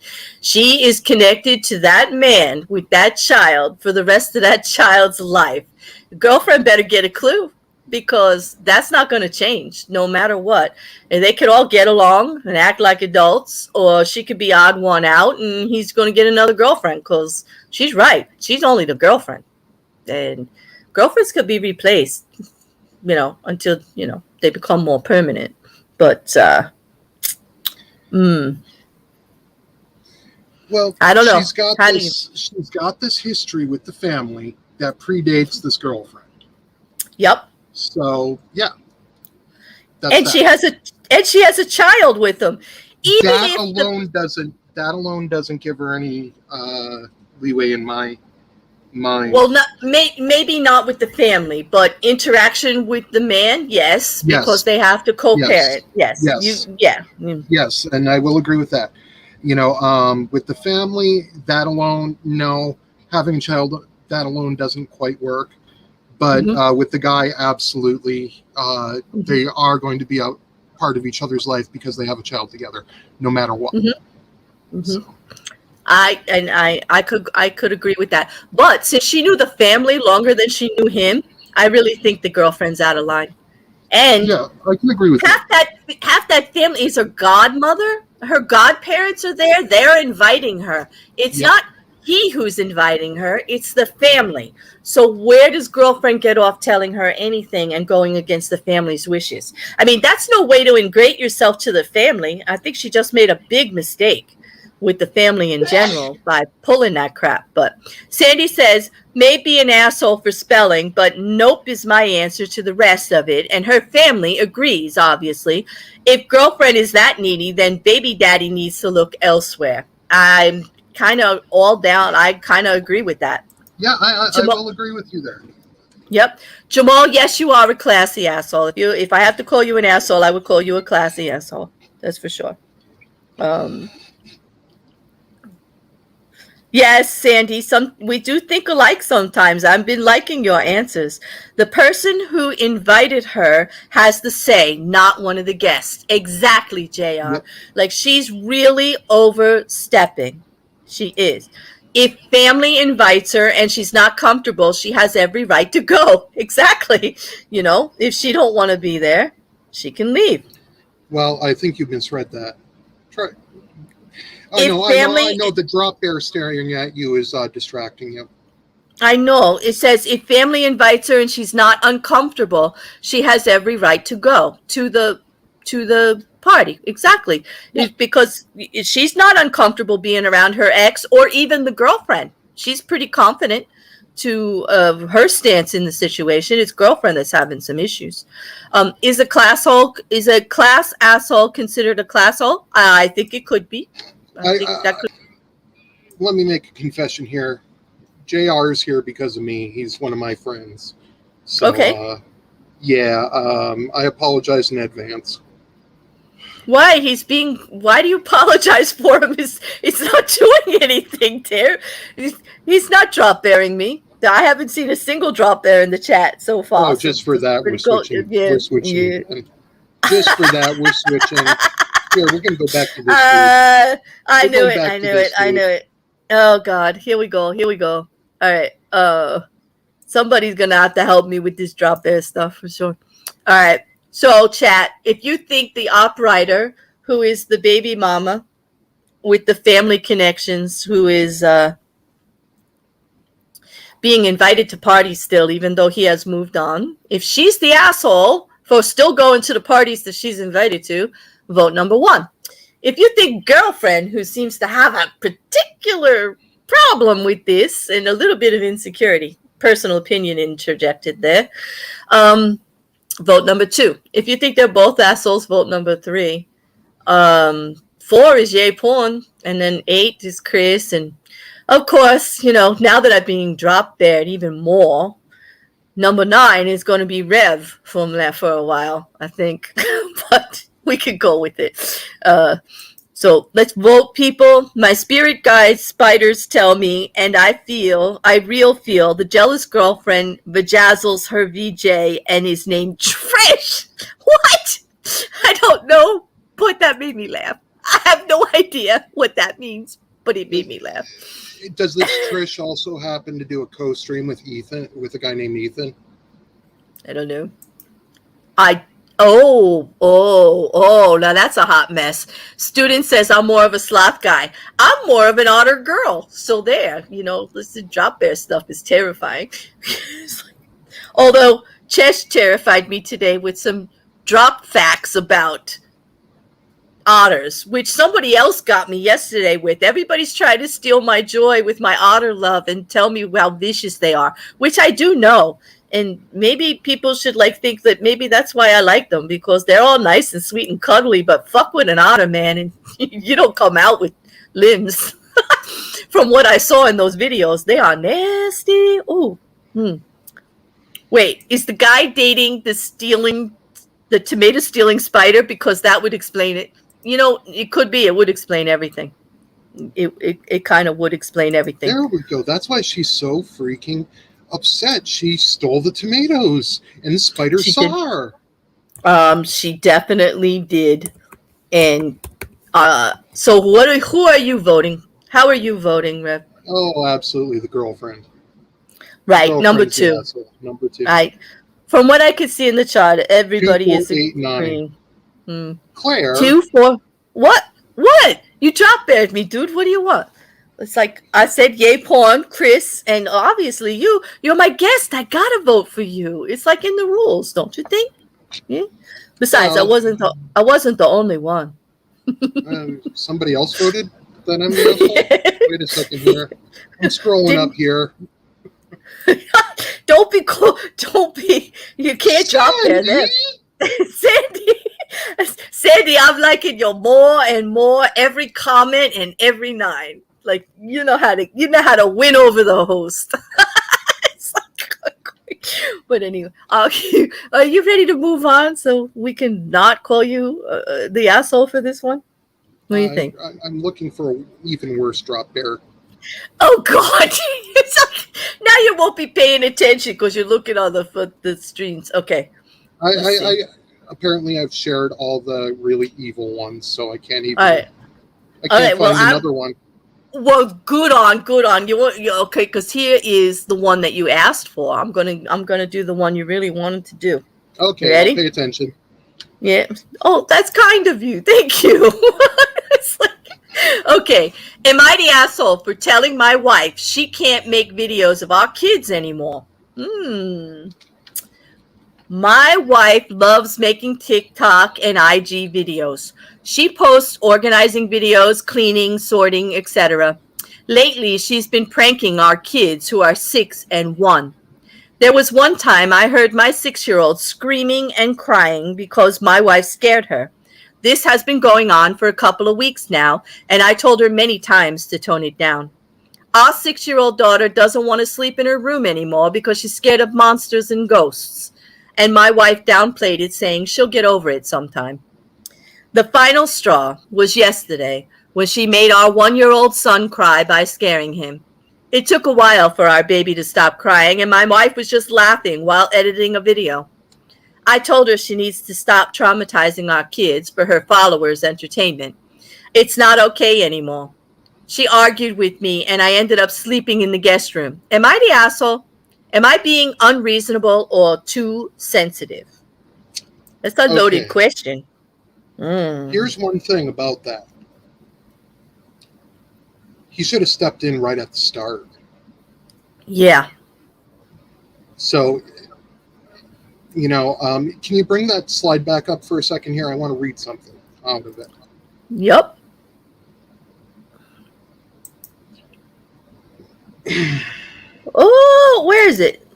She is connected to that man with that child for the rest of that child's life. The girlfriend better get a clue because that's not going to change no matter what. And they could all get along and act like adults, or she could be odd one out and he's going to get another girlfriend because she's right. She's only the girlfriend. And girlfriends could be replaced, until, they become more permanent. But, well, I don't know. She's got this history with the family that predates this girlfriend. Yep. So, yeah. She has a child with him. That alone doesn't give her any leeway in my mind. Well, maybe not with the family, but interaction with the man, yes, because they have to co-parent. Yes. Yes, and I will agree with that. With the family, that alone, no. Having a child, that alone doesn't quite work. But with the guy, absolutely, they are going to be a part of each other's life because they have a child together, no matter what. So. I could agree with that. But since she knew the family longer than she knew him, I really think the girlfriend's out of line. And yeah, I can agree with half that family is her godmother. Her godparents are there. They're inviting her. It's not he who's inviting her. It's the family. So where does girlfriend get off telling her anything and going against the family's wishes? I mean, that's no way to ingrate yourself to the family. I think she just made a big mistake with the family in general by pulling that crap. But Sandy says, may be an asshole for spelling, but nope is my answer to the rest of it. And her family agrees, obviously. If girlfriend is that needy, then baby daddy needs to look elsewhere. I'm kind of all down. I kind of agree with that. Yeah, I will agree with you there. Yep. Jamal, yes, you are a classy asshole. If I have to call you an asshole, I would call you a classy asshole. That's for sure. Yes, Sandy, we do think alike sometimes. I've been liking your answers. The person who invited her has the say, not one of the guests. Exactly, JR. Yep. Like, she's really overstepping. She is. If family invites her and she's not comfortable, she has every right to go. Exactly. If she don't want to be there, she can leave. Well, I think you misread that. Try. I know the drop bear staring at you is distracting you. I know. It says if family invites her and she's not uncomfortable, she has every right to go to the party. Exactly. Yeah. Because she's not uncomfortable being around her ex or even the girlfriend. She's pretty confident to her stance in the situation. It's girlfriend that's having some issues. Is a class asshole considered a class hole? I think it could be. Let me make a confession here. JR is here because of me. He's one of my friends. So, okay. I apologize in advance. Why? Why do you apologize for him? He's not doing anything, dear. He's not drop bearing me. I haven't seen a single drop bear in the chat so far. Oh, just for that, we're switching. Yeah. We're switching. Yeah. Just for that, we're switching. Here, we can go back to this. I knew it. Oh God, here we go. All right. Somebody's gonna have to help me with this drop bear stuff for sure. All right. So, chat, if you think the op writer, who is the baby mama with the family connections, who is being invited to parties still, even though he has moved on, if she's the asshole for still going to the parties that she's invited to, vote number 1. If you think girlfriend, who seems to have a particular problem with this and a little bit of insecurity, personal opinion interjected there, vote number 2. If you think they're both assholes, vote number 3. 4 is Yay Porn, and then 8 is Chris, and of course, now that I'm being dropped there even more, number 9 is going to be Rev from there for a while, I think, but we could go with it. So let's vote, people. My spirit guides, spiders tell me, and I feel the jealous girlfriend vajazzles her VJ and is named Trish. What? I don't know, but that made me laugh. I have no idea what that means, but it made me laugh. Does this Trish also happen to do a co-stream with a guy named Ethan? I don't know. Oh, now that's a hot mess. Student says I'm more of a sloth guy. I'm more of an otter girl. So there, this drop bear stuff is terrifying. Although Chesh terrified me today with some drop facts about otters, which somebody else got me yesterday with. Everybody's trying to steal my joy with my otter love and tell me how vicious they are, which I do know. And maybe people should think that maybe that's why I like them, because they're all nice and sweet and cuddly, but fuck with an otter, man, and you don't come out with limbs. From what I saw in those videos, they are nasty. Oh, Wait, is the guy dating the tomato stealing spider? Because that would explain it. It could be. It would explain everything. It kind of would explain everything. There we go. That's why she's so freaking upset. She stole the tomatoes, and the spider saw her. She definitely did. And so who are you voting? How are you voting, Rev? Oh, absolutely, the girlfriend. Right, number 2. Number 2. Right. From what I could see in the chart, everybody 2, 4, is 8, 9. Claire. 2, 4. What? You drop beared me, dude. What do you want? It's like I said, Yay Porn, Chris, and obviously you're my guest. I gotta vote for you. It's like in the rules, don't you think? Yeah. Besides, I wasn't the only one. Somebody else voted that I'm the asshole? Wait a second here. I'm scrolling up here. Don't be cool. Don't be. You can't drop there. Sandy, I'm liking you more and more every comment and every 9. Like you know how to win over the host. But anyway, are you ready to move on so we can not call you the asshole for this one? What do you think? I'm looking for an even worse drop bear. Oh God! Now you won't be paying attention because you're looking on the streams. Okay. I apparently I've shared all the really evil ones, so I can't even. All right. I can't find another one. Well, good on you. Okay? Because here is the one that you asked for. I'm gonna do the one you really wanted to do. Okay. Ready? I'll pay attention. Yeah. Oh, that's kind of you. Thank you. It's like, okay. Am I the asshole for telling my wife she can't make videos of our kids anymore? My wife loves making TikTok and IG videos. She posts organizing videos, cleaning, sorting, etc. Lately, she's been pranking our kids who are 6 and 1. There was one time I heard my 6-year-old screaming and crying because my wife scared her. This has been going on for a couple of weeks now, and I told her many times to tone it down. Our 6-year-old daughter doesn't want to sleep in her room anymore because she's scared of monsters and ghosts. And my wife downplayed it, saying she'll get over it sometime. The final straw was yesterday when she made our 1-year-old son cry by scaring him. It took a while for our baby to stop crying, and my wife was just laughing while editing a video. I told her she needs to stop traumatizing our kids for her followers' entertainment. It's not okay anymore. She argued with me, and I ended up sleeping in the guest room. Am I the asshole? Am I being unreasonable or too sensitive? That's a loaded question. Here's one thing about that. He should have stepped in right at the start. Yeah. So, can you bring that slide back up for a second here? I want to read something out of it. Yep. Oh, where is it?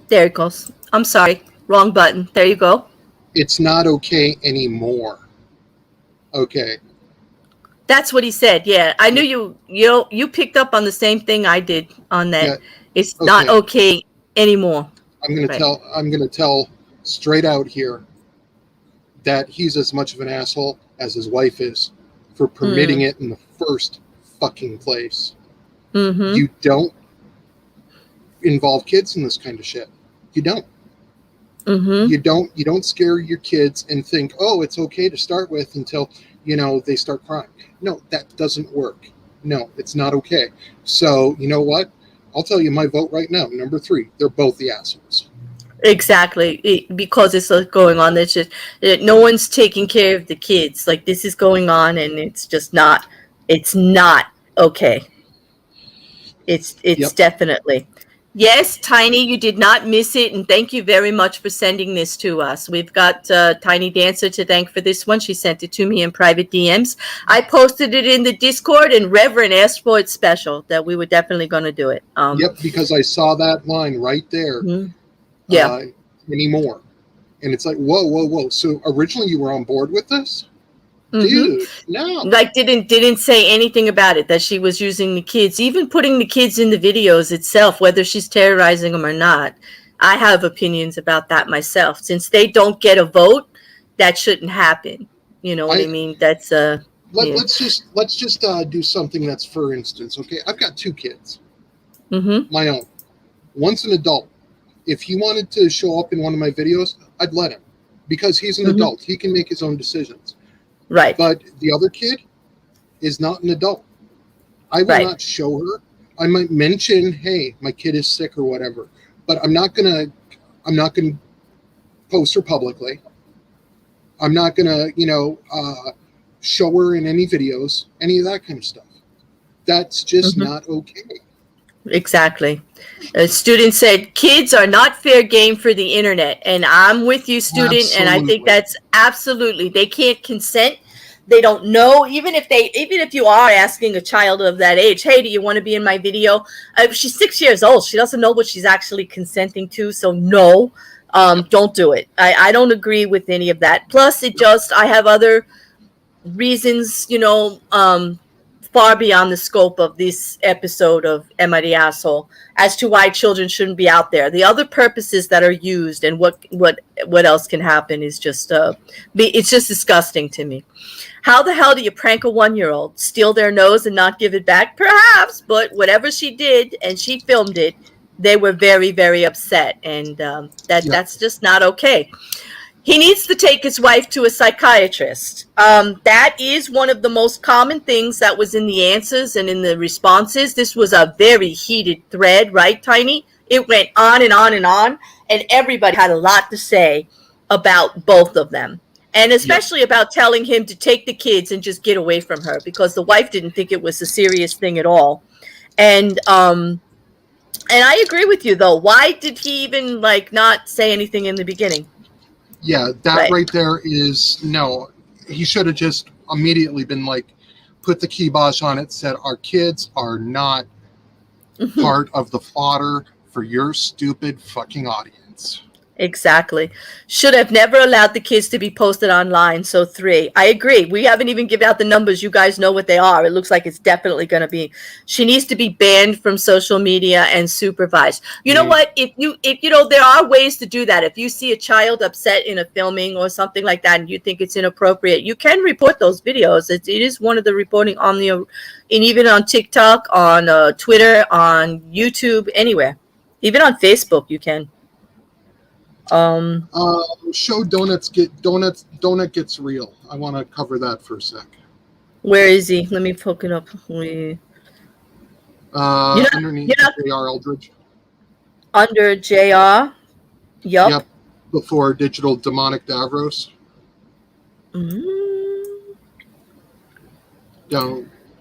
There it goes. I'm sorry. Wrong button. There you go. It's not okay anymore. Okay. That's what he said. Yeah. I knew you picked up on the same thing I did on that. Yeah. It's not okay anymore. I'm going to tell straight out here that he's as much of an asshole as his wife is for permitting it in the first fucking place. Mm-hmm. You don't involve kids in this kind of shit. You don't. Mm-hmm. You don't scare your kids and think, oh, it's okay to start with until, they start crying. No, that doesn't work. No, it's not okay. So, you know what? I'll tell you my vote right now. Number 3, they're both the assholes. Exactly. Because it's going on. It's just, no one's taking care of the kids. Like, this is going on, and it's just not, it's not okay. It's definitely. Yes, Tiny, you did not miss it, and thank you very much for sending this to us. We've got Tiny Dancer to thank for this one. She sent it to me in private DMs. I posted it in the Discord, and Reverend asked for it special, that we were definitely going to do it. Yep, because I saw that line right there. Mm-hmm. Yeah. Anymore. And it's like, whoa. So originally you were on board with this? Mm-hmm. Dude, no. Like didn't say anything about it, that she was using the kids, even putting the kids in the videos itself, whether she's terrorizing them or not. I have opinions about that myself. Since they don't get a vote, that shouldn't happen. You know what I mean? That's let's just do something that's, for instance, okay, I've got 2 kids. Mm-hmm. My own. One's an adult. If he wanted to show up in one of my videos, I'd let him, because he's an adult. He can make his own decisions. Right. But the other kid is not an adult. I will not show her. I might mention, hey, my kid is sick or whatever, but I'm not gonna post her publicly. I'm not gonna, show her in any videos, any of that kind of stuff. That's just not okay. Exactly. A student said, kids are not fair game for the internet. And I'm with you, student. Absolutely. And I think that's absolutely, they can't consent. They don't know, even if you are asking a child of that age, hey, do you want to be in my video? She's 6 years old. She doesn't know what she's actually consenting to. So no, don't do it. I don't agree with any of that. Plus I have other reasons, far beyond the scope of this episode of Am I the Asshole, as to why children shouldn't be out there. The other purposes that are used and what else can happen is just it's just disgusting to me. How the hell do you prank a 1-year-old? Steal their nose and not give it back? Perhaps, but whatever she did, and she filmed it, they were very, very upset, and that's just not okay. He needs to take his wife to a psychiatrist. That is one of the most common things that was in the answers and in the responses. This was a very heated thread, right, Tiny? It went on and on and on, and everybody had a lot to say about both of them. And especially about telling him to take the kids and just get away from her, because the wife didn't think it was a serious thing at all. And I agree with you, though. Why did he even not say anything in the beginning? Yeah, that right there is no. He should have just immediately been put the kibosh on it, said our kids are not part of the fodder for your stupid fucking audience. Exactly. Should have never allowed the kids to be posted online. So 3. I agree. We haven't even given out the numbers. You guys know what they are. It looks like it's definitely going to be. She needs to be banned from social media and supervised. You know what? If there are ways to do that. If you see a child upset in a filming or something like that, and you think it's inappropriate, you can report those videos. It is one of the reporting and even on TikTok, on Twitter, on YouTube, anywhere, even on Facebook, you can. Show donut gets real. I want to cover that for a sec. Where is he? Let me poke it up. Underneath J.R. Eldridge. Under JR? Yep. Before Digital Demonic Davros.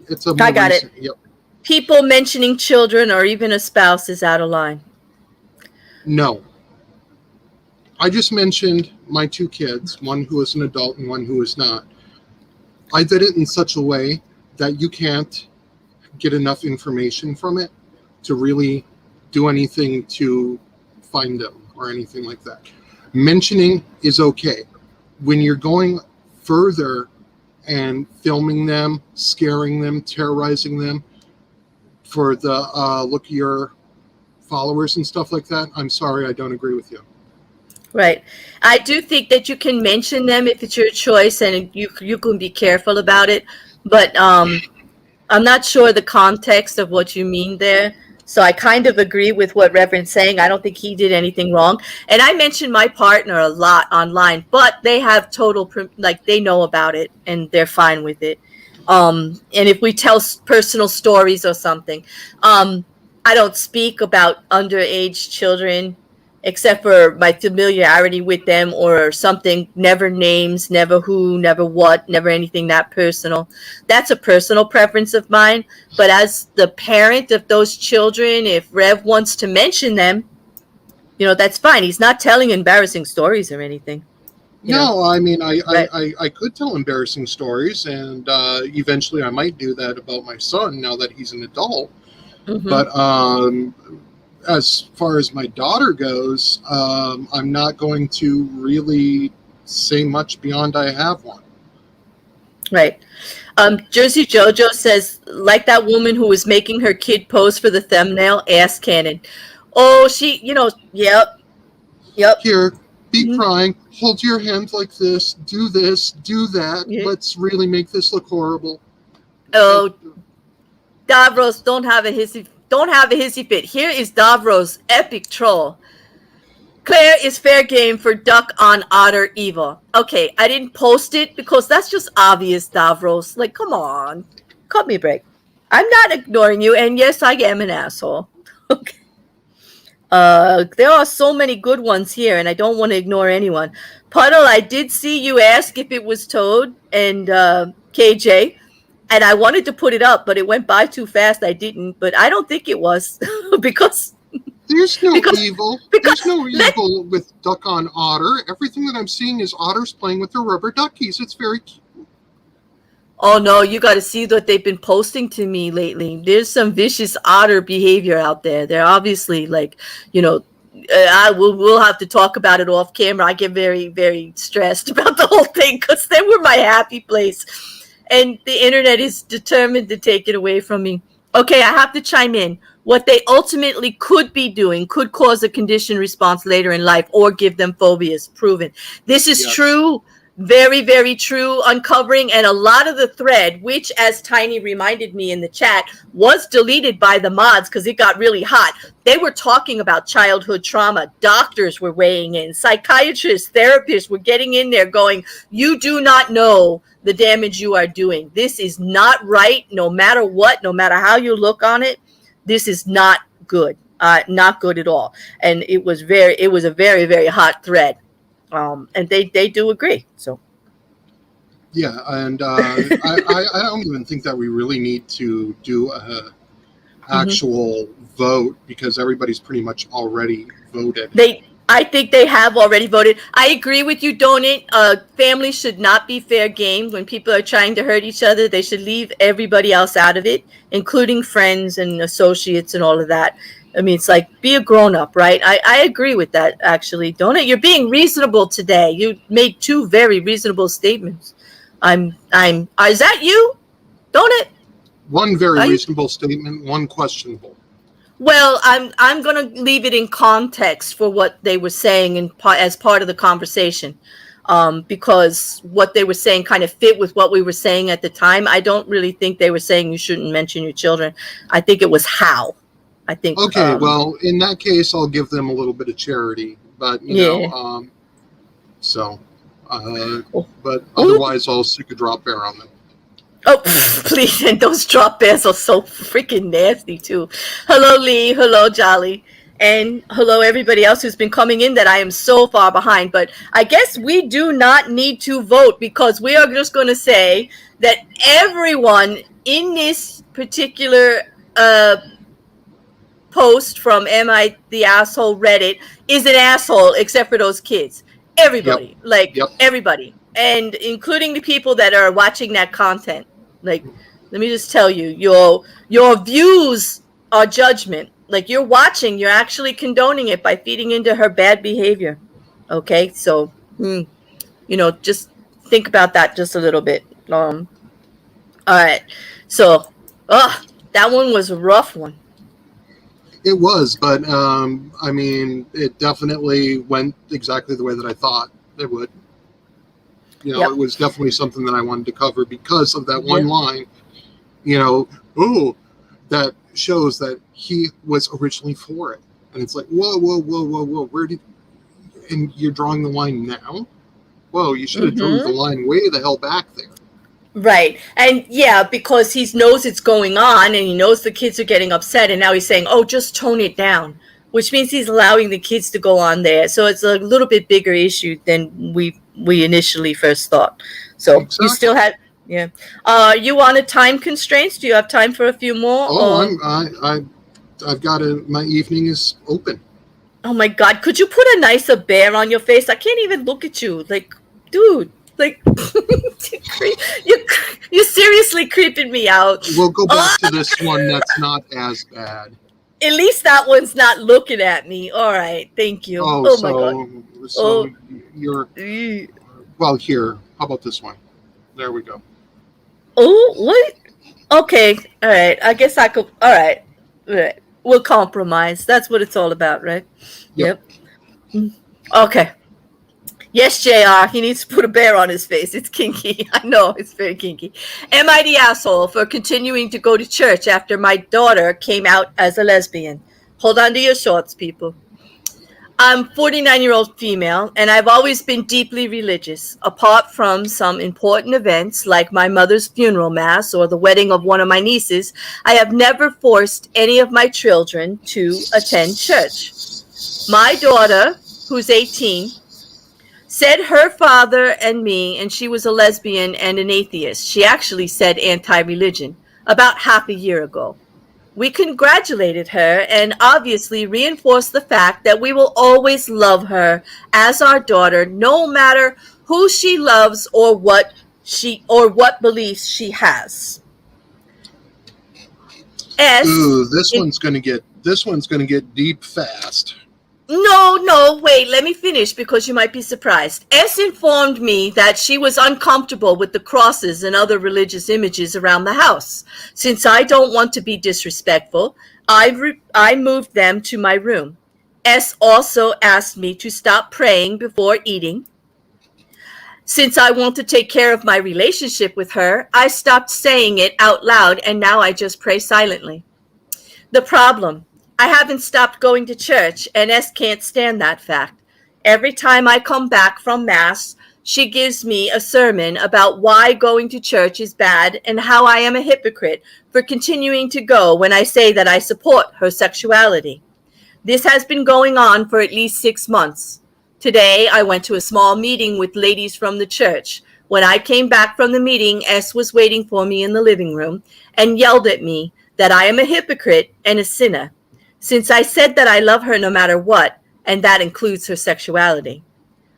It's a I got it. Yep. People mentioning children or even a spouse is out of line. No. I just mentioned my two kids, one who is an adult and one who is not. I did it in such a way that you can't get enough information from it to really do anything to find them or anything like that. Mentioning is okay. When you're going further and filming them, scaring them, terrorizing them for the look of your followers and stuff like that, I'm sorry, I don't agree with you. Right. I do think that you can mention them if it's your choice, and you can be careful about it. But I'm not sure the context of what you mean there. So I kind of agree with what Reverend's saying. I don't think he did anything wrong. And I mentioned my partner a lot online, but they have they know about it and they're fine with it. And if we tell personal stories or something, I don't speak about underage children except for my familiarity with them or something. Never names, never who, never what, never anything that personal. That's a personal preference of mine. But as the parent of those children, if Rev wants to mention them, that's fine. He's not telling embarrassing stories or anything. I mean, I could tell embarrassing stories, and eventually I might do that about my son now that he's an adult. Mm-hmm. But as far as my daughter goes, I'm not going to really say much beyond I have one. Right. Jersey Jojo says, like that woman who was making her kid pose for the thumbnail, ass cannon. Oh, she, yep. Here, be crying, hold your hand like this, do that. Yeah. Let's really make this look horrible. Oh, Davros, don't have a hissy fit. Here is Davros' epic troll. Claire is fair game for duck on otter evil. Okay, I didn't post it because that's just obvious, Davros. Like, come on. Cut me a break. I'm not ignoring you, and yes, I am an asshole. Okay. There are so many good ones here, and I don't want to ignore anyone. Puddle, I did see you ask if it was Toad and KJ. And I wanted to put it up, but it went by too fast. I didn't, but I don't think it was because there's no evil. There's no evil with Duck on Otter. Everything that I'm seeing is otters playing with their rubber duckies. It's very cute. Oh no, you got to see what they've been posting to me lately. There's some vicious otter behavior out there. They're obviously we'll have to talk about it off camera. I get very, very stressed about the whole thing because they were my happy place. And the internet is determined to take it away from me. Okay, I have to chime in. What they ultimately could be doing could cause a condition response later in life or give them phobias. Proven. This is true. Very, very true uncovering. And a lot of the thread, which, as Tiny reminded me in the chat, was deleted by the mods because it got really hot. They were talking about childhood trauma. Doctors were weighing in. Psychiatrists, therapists were getting in there going, you do not know the damage you are doing. This is not right, no matter what, no matter how you look on it. This is not good. Not good at all. And it was a very, very hot thread. And they do agree. So, yeah, and I don't even think that we really need to do a actual vote because everybody's pretty much already voted. I think they have already voted. I agree with you, Donut. Families should not be fair game when people are trying to hurt each other. They should leave everybody else out of it, including friends and associates and all of that. I mean, it's like, be a grown-up, right? I agree with that, actually, Donut. You're being reasonable today. You made two very reasonable statements. Is that you, Donut? One very reasonable statement, one questionable. Well, I'm going to leave it in context for what they were saying as part of the conversation, because what they were saying kind of fit with what we were saying at the time. I don't really think they were saying you shouldn't mention your children. I think it was how. I think. Okay, well, in that case, I'll give them a little bit of charity but so. But Ooh. otherwise, I'll stick a drop bear on them. Oh, please. And those drop bears are so freaking nasty, too. Hello, Lee. Hello, Jolly. And hello, everybody else who's been coming in that I am so far behind. But I guess we do not need to vote because we are just going to say that everyone in this particular post from Am I the Asshole Reddit is an asshole except for those kids. Everybody. Everybody. And including the people that are watching that content. Like, let me just tell you, your views are judgment. Like, you're watching, you're actually condoning it by feeding into her bad behavior. Okay? So, just think about that just a little bit. All right. So, that one was a rough one. It was, but I mean, it definitely went exactly the way that I thought it would. It was definitely something that I wanted to cover because of that one line, that shows that he was originally for it. And it's like, whoa, and you're drawing the line now? Whoa, you should have drew the line way the hell back there. Right. And because he knows it's going on and he knows the kids are getting upset and now he's saying, oh, just tone it down, which means he's allowing the kids to go on there. So it's a little bit bigger issue than we initially first thought. So exactly. You still had, you wanted time constraints? Do you have time for a few more? Oh, I've got my evening is open. Oh my God. Could you put a nicer bear on your face? I can't even look at you. Like, dude. Like, you're seriously creeping me out. We'll go back to this one that's not as bad. At least that one's not looking at me. All right, thank you. Oh my God. So you're well here. How about this one? There we go. Oh, what? Okay, all right. I guess I could. All right. We'll compromise. That's what it's all about, right? Yep. Okay. Yes, JR, he needs to put a bear on his face. It's kinky. I know, it's very kinky. Am I the asshole for continuing to go to church after my daughter came out as a lesbian? Hold on to your shorts, people. I'm 49-year-old female, and I've always been deeply religious. Apart from some important events like my mother's funeral mass or the wedding of one of my nieces, I have never forced any of my children to attend church. My daughter, who's 18, said her father and me, and she was a lesbian and an atheist. She actually said anti-religion about half a year ago. We congratulated her and obviously reinforced the fact that we will always love her as our daughter, no matter who she loves or what beliefs she has. Ooh, this one's gonna get deep fast. No, wait, let me finish because you might be surprised. S informed me that she was uncomfortable with the crosses and other religious images around the house. Since I don't want to be disrespectful, I moved them to my room. S also asked me to stop praying before eating. Since I want to take care of my relationship with her, I stopped saying it out loud and now I just pray silently. The problem: I haven't stopped going to church, and S can't stand that fact. Every time I come back from Mass, she gives me a sermon about why going to church is bad and how I am a hypocrite for continuing to go when I say that I support her sexuality. This has been going on for at least 6 months. Today, I went to a small meeting with ladies from the church. When I came back from the meeting, S was waiting for me in the living room and yelled at me that I am a hypocrite and a sinner, since I said that I love her no matter what, and that includes her sexuality.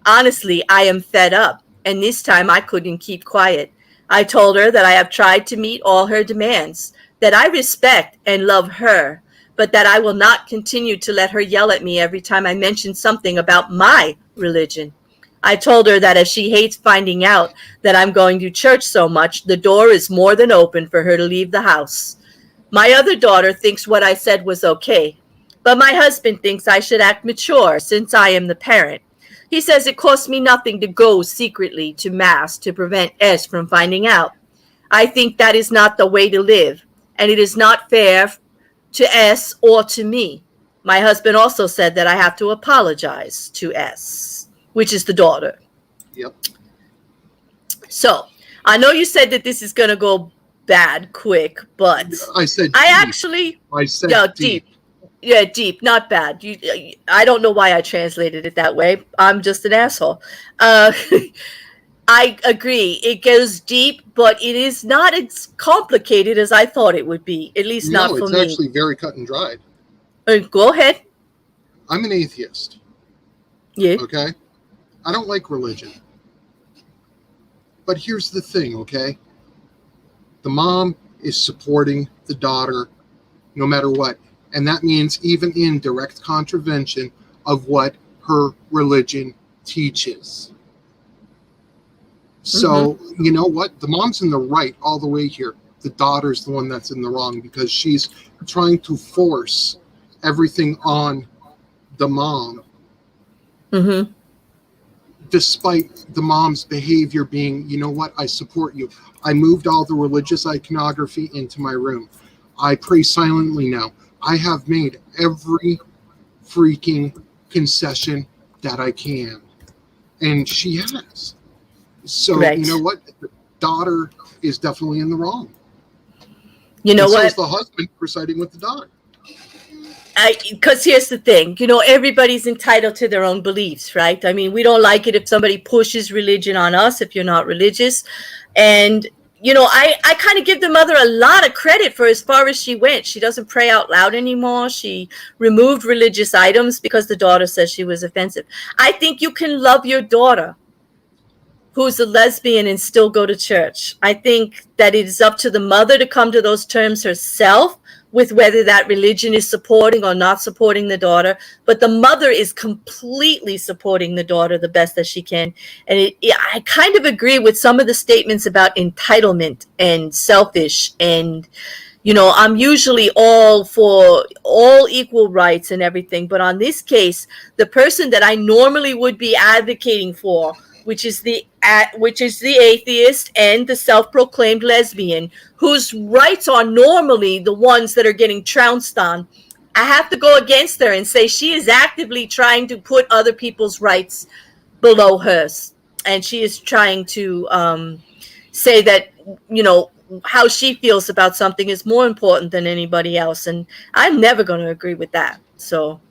Honestly, I am fed up, and this time I couldn't keep quiet. I told her that I have tried to meet all her demands, that I respect and love her, but that I will not continue to let her yell at me every time I mention something about my religion. I told her that if she hates finding out that I'm going to church so much, the door is more than open for her to leave the house. My other daughter thinks what I said was okay, but my husband thinks I should act mature since I am the parent. He says it costs me nothing to go secretly to Mass to prevent S from finding out. I think that is not the way to live, and it is not fair to S or to me. my husband also said that I have to apologize to S, which is the daughter. Yep. So I know you said that this is going to go bad quick, but I said deep. Yeah, deep, not bad. I don't know why I translated it that way. I'm just an asshole. I agree. It goes deep, but it is not as complicated as I thought it would be, at least not for me. No, it's actually very cut and dried. Go ahead. I'm an atheist. Yeah. Okay? I don't like religion. But here's the thing, okay? The mom is supporting the daughter no matter what. And that means even in direct contravention of what her religion teaches. So, you know what? The mom's in the right all the way here. The daughter's the one that's in the wrong because she's trying to force everything on the mom. Mm-hmm. Despite the mom's behavior being, you know what, I support you. I moved all the religious iconography into my room. I pray silently now. I have made every freaking concession that I can. And she has. So, right. You know what? The daughter is definitely in the wrong. You know what? So is the husband for siding with the daughter. Because here's the thing, you know, everybody's entitled to their own beliefs, right? I mean, we don't like it if somebody pushes religion on us, if you're not religious. And, you know, I kind of give the mother a lot of credit for as far as she went. She doesn't pray out loud anymore. She removed religious items because the daughter says she was offensive. I think you can love your daughter who's a lesbian and still go to church. I think that it is up to the mother to come to those terms herself with whether that religion is supporting or not supporting the daughter. But the mother is completely supporting the daughter the best that she can. And I kind of agree with some of the statements about entitlement and selfish. And, you know, I'm usually all for all equal rights and everything. But on this case, the person that I normally would be advocating for, which is the atheist and the self-proclaimed lesbian, whose rights are normally the ones that are getting trounced on, I have to go against her and say she is actively trying to put other people's rights below hers. And she is trying to say that, you know, how she feels about something is more important than anybody else. And I'm never going to agree with that. So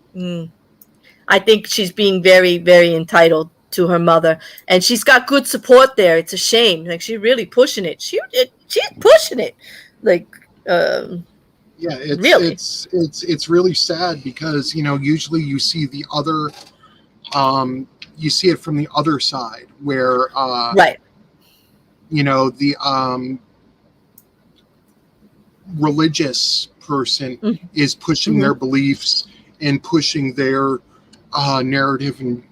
I think she's being very, very entitled to her mother, and she's got good support there. It's a shame. Like, she's really pushing it. She's pushing it. Like, it's really sad because, you know, usually you see the other, you see it from the other side where, right. You know, the religious person is pushing their beliefs and pushing their narrative and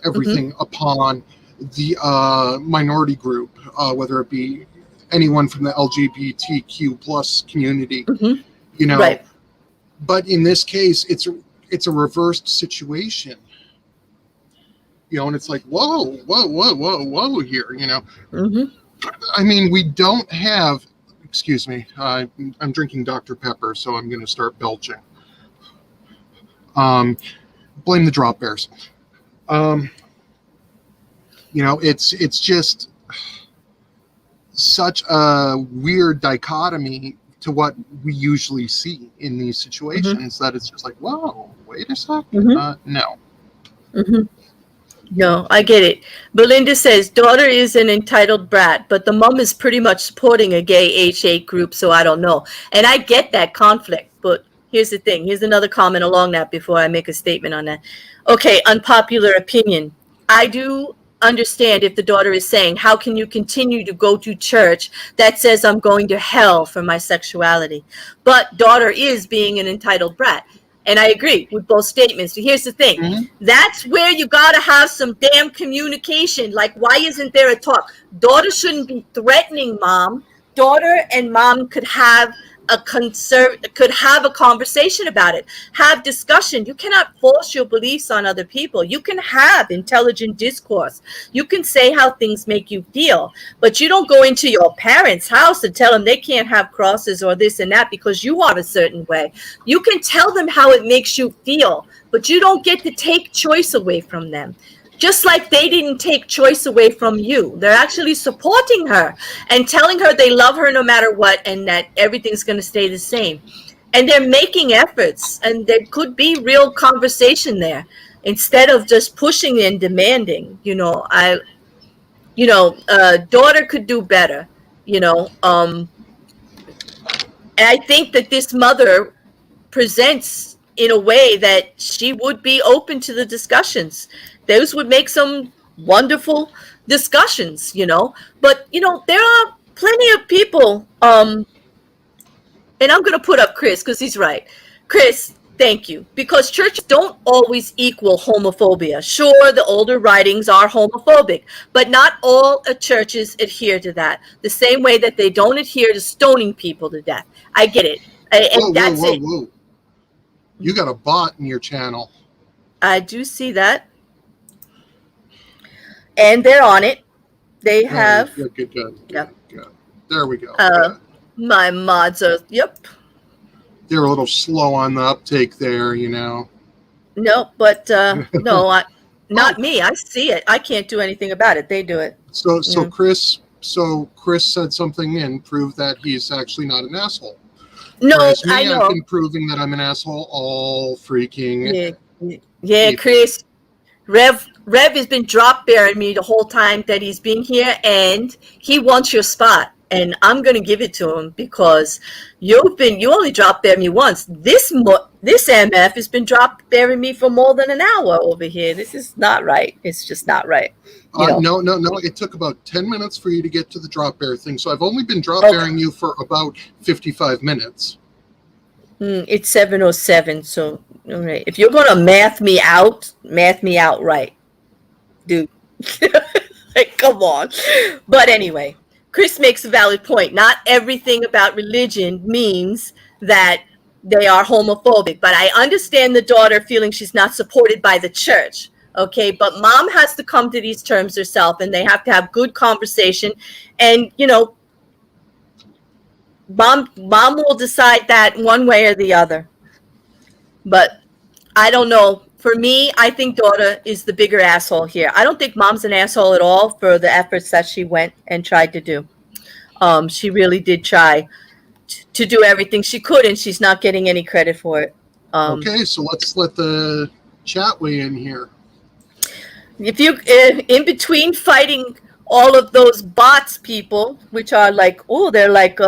everything upon the minority group, whether it be anyone from the LGBTQ plus community, you know. Right. But in this case, it's a reversed situation, you know, and it's like, whoa here, you know. I mean, we don't have, excuse me, I'm drinking Dr. Pepper, so I'm going to start belching. Blame the drop bears. You know, it's just such a weird dichotomy to what we usually see in these situations that it's just like, whoa, wait a second. No. No, I get it. Belinda says, daughter is an entitled brat, but the mom is pretty much supporting a gay H8 group, so I don't know. And I get that conflict, but here's the thing. Here's another comment along that before I make a statement on that. Okay, unpopular opinion. I do understand if the daughter is saying, how can you continue to go to church that says I'm going to hell for my sexuality? But daughter is being an entitled brat. And I agree with both statements. So here's the thing. That's where you got to have some damn communication. Like, why isn't there a talk? Daughter shouldn't be threatening mom. Daughter and mom could have could have a conversation about it, have discussion. You cannot force your beliefs on other people. You can have intelligent discourse. You can say how things make you feel, but you don't go into your parents' house and tell them they can't have crosses or this and that because you are a certain way. You can tell them how it makes you feel, but you don't get to take choice away from them. Just like they didn't take choice away from you. They're actually supporting her and telling her they love her no matter what and that everything's going to stay the same. And they're making efforts, and there could be real conversation there instead of just pushing and demanding. Daughter could do better, and I think that this mother presents in a way that she would be open to the discussions. Those would make some wonderful discussions, but there are plenty of people, and I'm going to put up Chris because he's right. Chris, thank you, because churches don't always equal homophobia. Sure, the older writings are homophobic, but not all churches adhere to that the same way that they don't adhere to stoning people to death. I get it. And that's it. Whoa. You got a bot in your channel. I do see that. And they're on it. They have. Good. Yep. Good. There we go. My mods are. Yep. They're a little slow on the uptake there, No, but no, not me. I see it. I can't do anything about it. They do it. So Chris said something and proved that he's actually not an asshole. No, I know. I've been proving that I'm an asshole all freaking. Yeah, Chris. Rev has been drop bearing me the whole time that he's been here, and he wants your spot, and I'm gonna give it to him because you only drop bear me once. This MF has been drop bearing me for more than an hour over here. This is not right. It's just not right. No. It took about 10 minutes for you to get to the drop bear thing, so I've only been drop bearing you for about 55 minutes. It's 7:07, so all right. If you're gonna math me out right, dude. Like, come on. But anyway, Chris makes a valid point. Not everything about religion means that they are homophobic, but I understand the daughter feeling she's not supported by the church. Okay, but mom has to come to these terms herself, and they have to have good conversation, and Mom will decide that one way or the other. But I don't know. For me, I think daughter is the bigger asshole here. I don't think mom's an asshole at all for the efforts that she went and tried to do. She really did try to do everything she could, and she's not getting any credit for it. Okay, so let's let the chat weigh in here. If you, in between fighting all of those bots people, which are like, they're like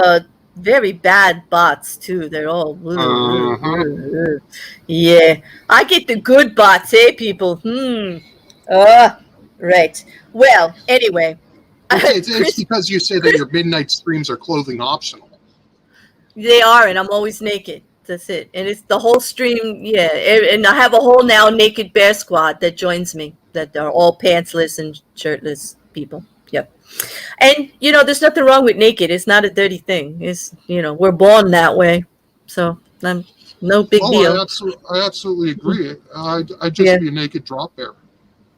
very bad bots too. They're all yeah. I get the good bots, people. Right. Well, anyway. It's because you say that your midnight streams are clothing optional. They are, and I'm always naked. That's it. And it's the whole stream, yeah. And I have a whole now naked bear squad that joins me, that are all pantsless and shirtless people. Yep. And, there's nothing wrong with naked. It's not a dirty thing. It's, we're born that way. So, no big deal. I absolutely agree. I'd just be a naked drop bear.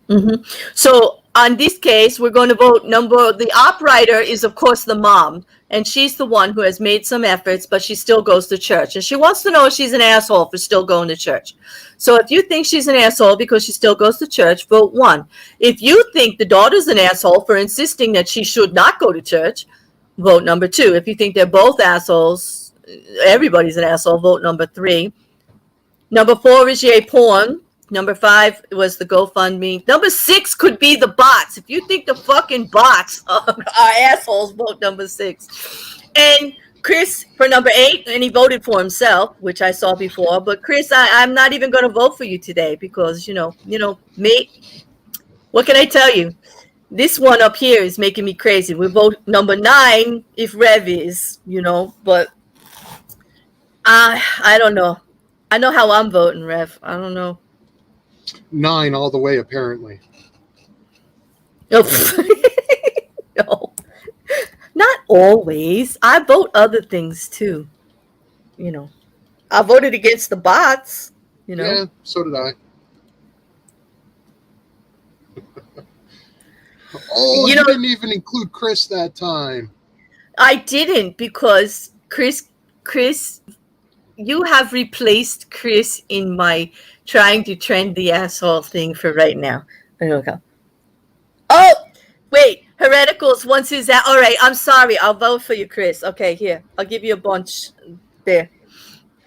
Mm-hmm. So, on this case, we're going to vote the op writer is, of course, the mom. And she's the one who has made some efforts, but she still goes to church. And she wants to know if she's an asshole for still going to church. So if you think she's an asshole because she still goes to church, vote 1. If you think the daughter's an asshole for insisting that she should not go to church, vote number 2. If you think they're both assholes, everybody's an asshole, vote number 3. Number 4 is yay porn. Number 5 was the GoFundMe. Number 6 could be the bots. If you think the fucking bots are assholes, vote number 6. And Chris for number 8, and he voted for himself, which I saw before. But Chris, I'm not even going to vote for you today because, me. What can I tell you? This one up here is making me crazy. We vote number 9 if Rev is, but I don't know. I know how I'm voting, Rev. I don't know. 9 all the way, apparently. No, not always. I vote other things too. you know, I voted against the bots. You know. Yeah, so did I. Oh, you didn't even include Chris that time. I didn't because Chris, you have replaced Chris in my trying to trend the asshole thing for right now. Okay. Oh, wait, Hereticals wants his that. All right, I'm sorry. I'll vote for you, Chris. Okay, here. I'll give you a bunch there.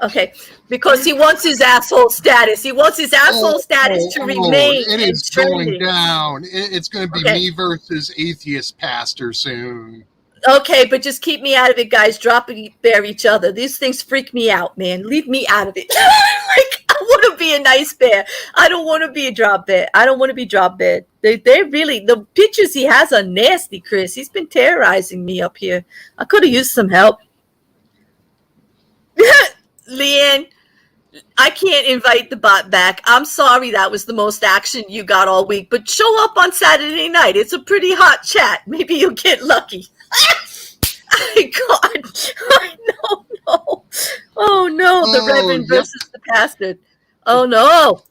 Okay, because he wants his asshole status. He wants his asshole status to remain. It is going down. It's going to be me versus atheist pastor soon. Okay, but just keep me out of it, guys. Drop and bear each other. These things freak me out, man. Leave me out of it. Like, I want to be a nice bear. I don't want to be a drop bear. I don't want to be drop bear. They really, the pictures he has are nasty, Chris. He's been terrorizing me up here. I could have used some help. Leanne, I can't invite the bot back. I'm sorry that was the most action you got all week, but show up on Saturday night. It's a pretty hot chat. Maybe you'll get lucky. God, no. Oh no, the Reverend versus the pastor. Oh no.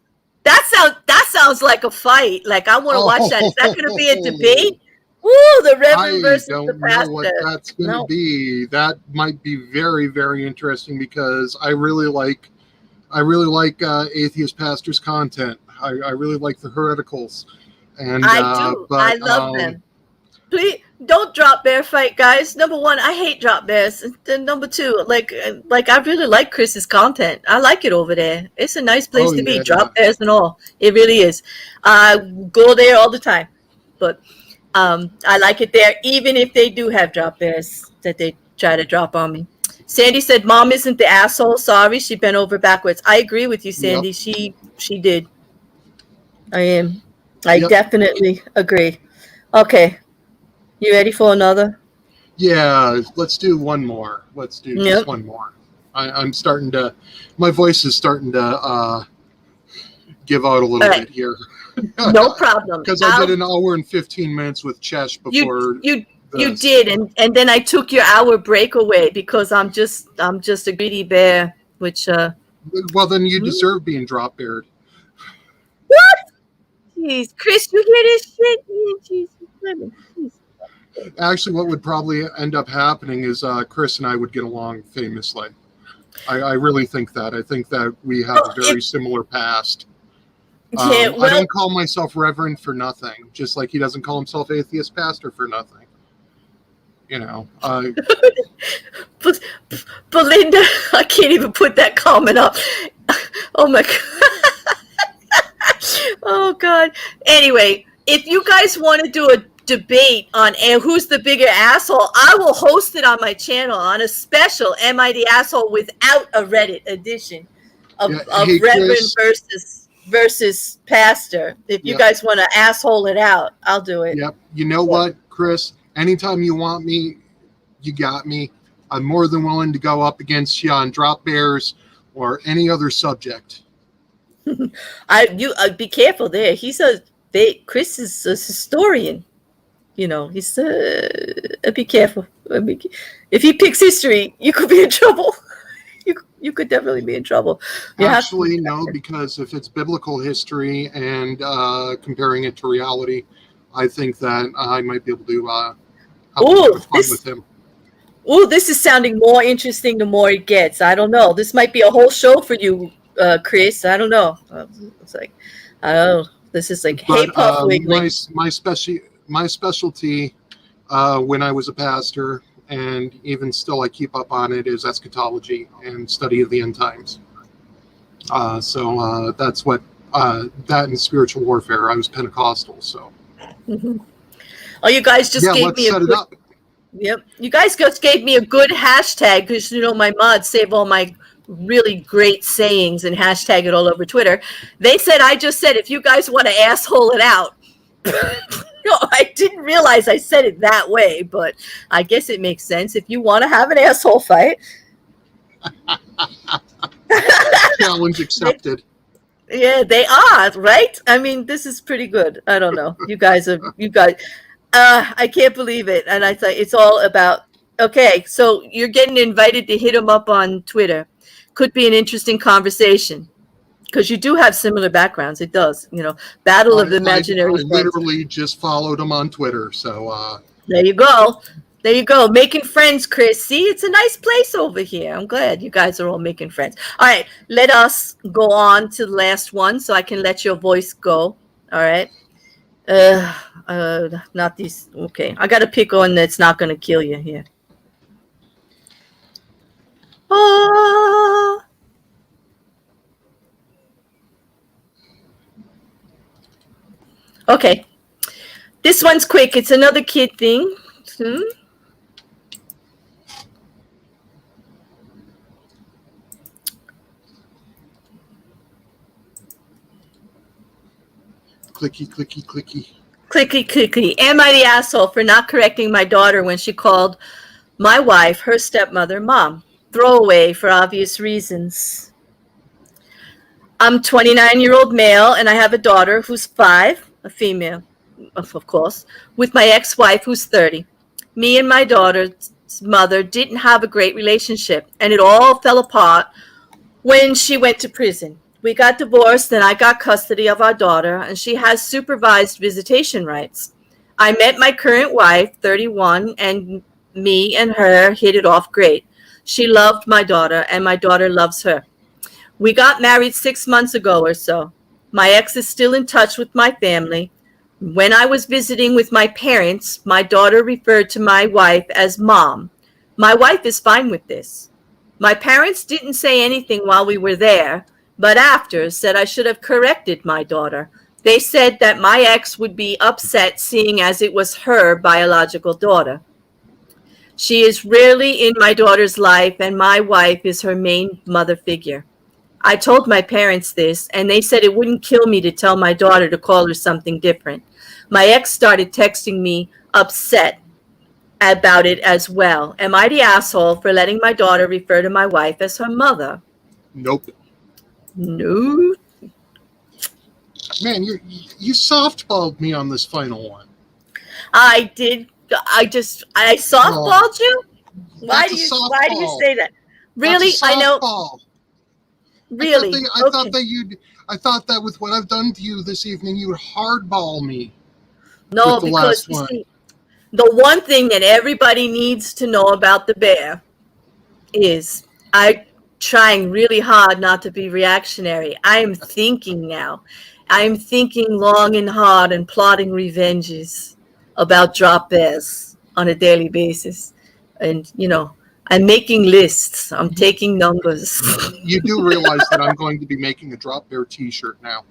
That sounds like a fight. Like, I want to watch that. Is that going to be a debate? Ooh, the Reverend versus the pastor. I don't know what that's going to be. That might be very, very interesting because I really like atheist pastors' content. I really like the Hereticals. And I do. But, I love them. Please don't drop bear fight, guys. Number one, I hate drop bears. And then number two, like I really like Chris's content. I like it over there. It's a nice place to be. Drop bears and all. It really is. I go there all the time. But I like it there, even if they do have drop bears that they try to drop on me. Sandy said, "Mom isn't the asshole. Sorry, she bent over backwards." I agree with you, Sandy. Yep. She did. I definitely agree. Okay. You ready for another? Yeah, let's do one more. Let's do just one more. I'm starting to, my voice is starting to give out a little bit here. No problem. Because I did an hour and 15 minutes with Chesh before. You did, and then I took your hour break away because I'm just a greedy bear. Which well, then you deserve being drop beared. What? Jeez, Chris, you hear this shit? Jeez. Actually, what would probably end up happening is Chris and I would get along famously. I really think that. I think that we have a very similar past. I don't call myself Reverend for nothing, just like he doesn't call himself atheist pastor for nothing. You know. But Belinda, I can't even put that comment up. Oh my God. Oh God. Anyway, if you guys want to do a debate on who's the bigger asshole, I will host it on my channel on a special Am I the Asshole without a Reddit edition of Reverend versus Pastor. If you guys want to asshole it out, I'll do it. Yep. You know what, Chris? Anytime you want me, you got me. I'm more than willing to go up against you on drop bears or any other subject. Be careful there. Chris is a historian. You know, he's be careful. If he picks history, you could be in trouble. You could definitely be in trouble. Actually, no, because if it's biblical history and comparing it to reality, I think that I might be able to have fun with him. Oh, this is sounding more interesting the more it gets. I don't know. This might be a whole show for you, Chris. I don't know. It's like, I don't know. This is like, hey, Puff Wiggly. My specialty when I was a pastor, and even still I keep up on it, is eschatology and study of the end times. So that's what that and spiritual warfare. I was Pentecostal, so. Mm-hmm. Oh, you guys just gave me a good. Yep, you guys just gave me a good hashtag because my mods save all my really great sayings and hashtag it all over Twitter. They said I just said if you guys want to asshole it out. No, I didn't realize I said it that way, but I guess it makes sense. If you want to have an asshole fight. Challenge accepted. Yeah, they are, right? I mean, this is pretty good. I don't know. You guys, I can't believe it. And I thought it's all about Okay, so you're getting invited to hit him up on Twitter. Could be an interesting conversation because you do have similar backgrounds. It does, Battle of the Imaginary I Friends. literally just followed him on Twitter. So there you go. There you go. Making friends, Chris. See, it's a nice place over here. I'm glad you guys are all making friends. All right, let us go on to the last one so I can let your voice go. All right. Not these. Okay, I got to pick one that's not going to kill you here. Ah. Okay. This one's quick. It's another kid thing. Clicky, clicky, clicky. Clicky, clicky. Am I the asshole for not correcting my daughter when she called my wife, her stepmother, mom? Throwaway for obvious reasons. I'm 29-year-old male, and I have a daughter who's 5, a female, of course, with my ex-wife who's 30. Me and my daughter's mother didn't have a great relationship, and it all fell apart when she went to prison. We got divorced, and I got custody of our daughter, and she has supervised visitation rights. I met my current wife, 31, and me and her hit it off great. She loved my daughter, and my daughter loves her. We got married 6 months ago or so. My ex is still in touch with my family. When I was visiting with my parents, my daughter referred to my wife as mom. My wife is fine with this. My parents didn't say anything while we were there, but after said I should have corrected my daughter. They said that my ex would be upset seeing as it was her biological daughter. She is rarely in my daughter's life, and my wife is her main mother figure. I told my parents this, and they said it wouldn't kill me to tell my daughter to call her something different. My ex started texting me upset about it as well. Am I the asshole for letting my daughter refer to my wife as her mother? Nope. No. Man, you softballed me on this final one. I did. I softballed you. Why do you say that? Really? I know. Really? I thought that with what I've done to you this evening, you would hardball me. No, because you see, the one thing that everybody needs to know about the bear is I'm trying really hard not to be reactionary. I am thinking now. I'm thinking long and hard and plotting revenges about drop bears on a daily basis. And, I'm making lists. I'm taking numbers. You do realize that I'm going to be making a drop bear T-shirt now.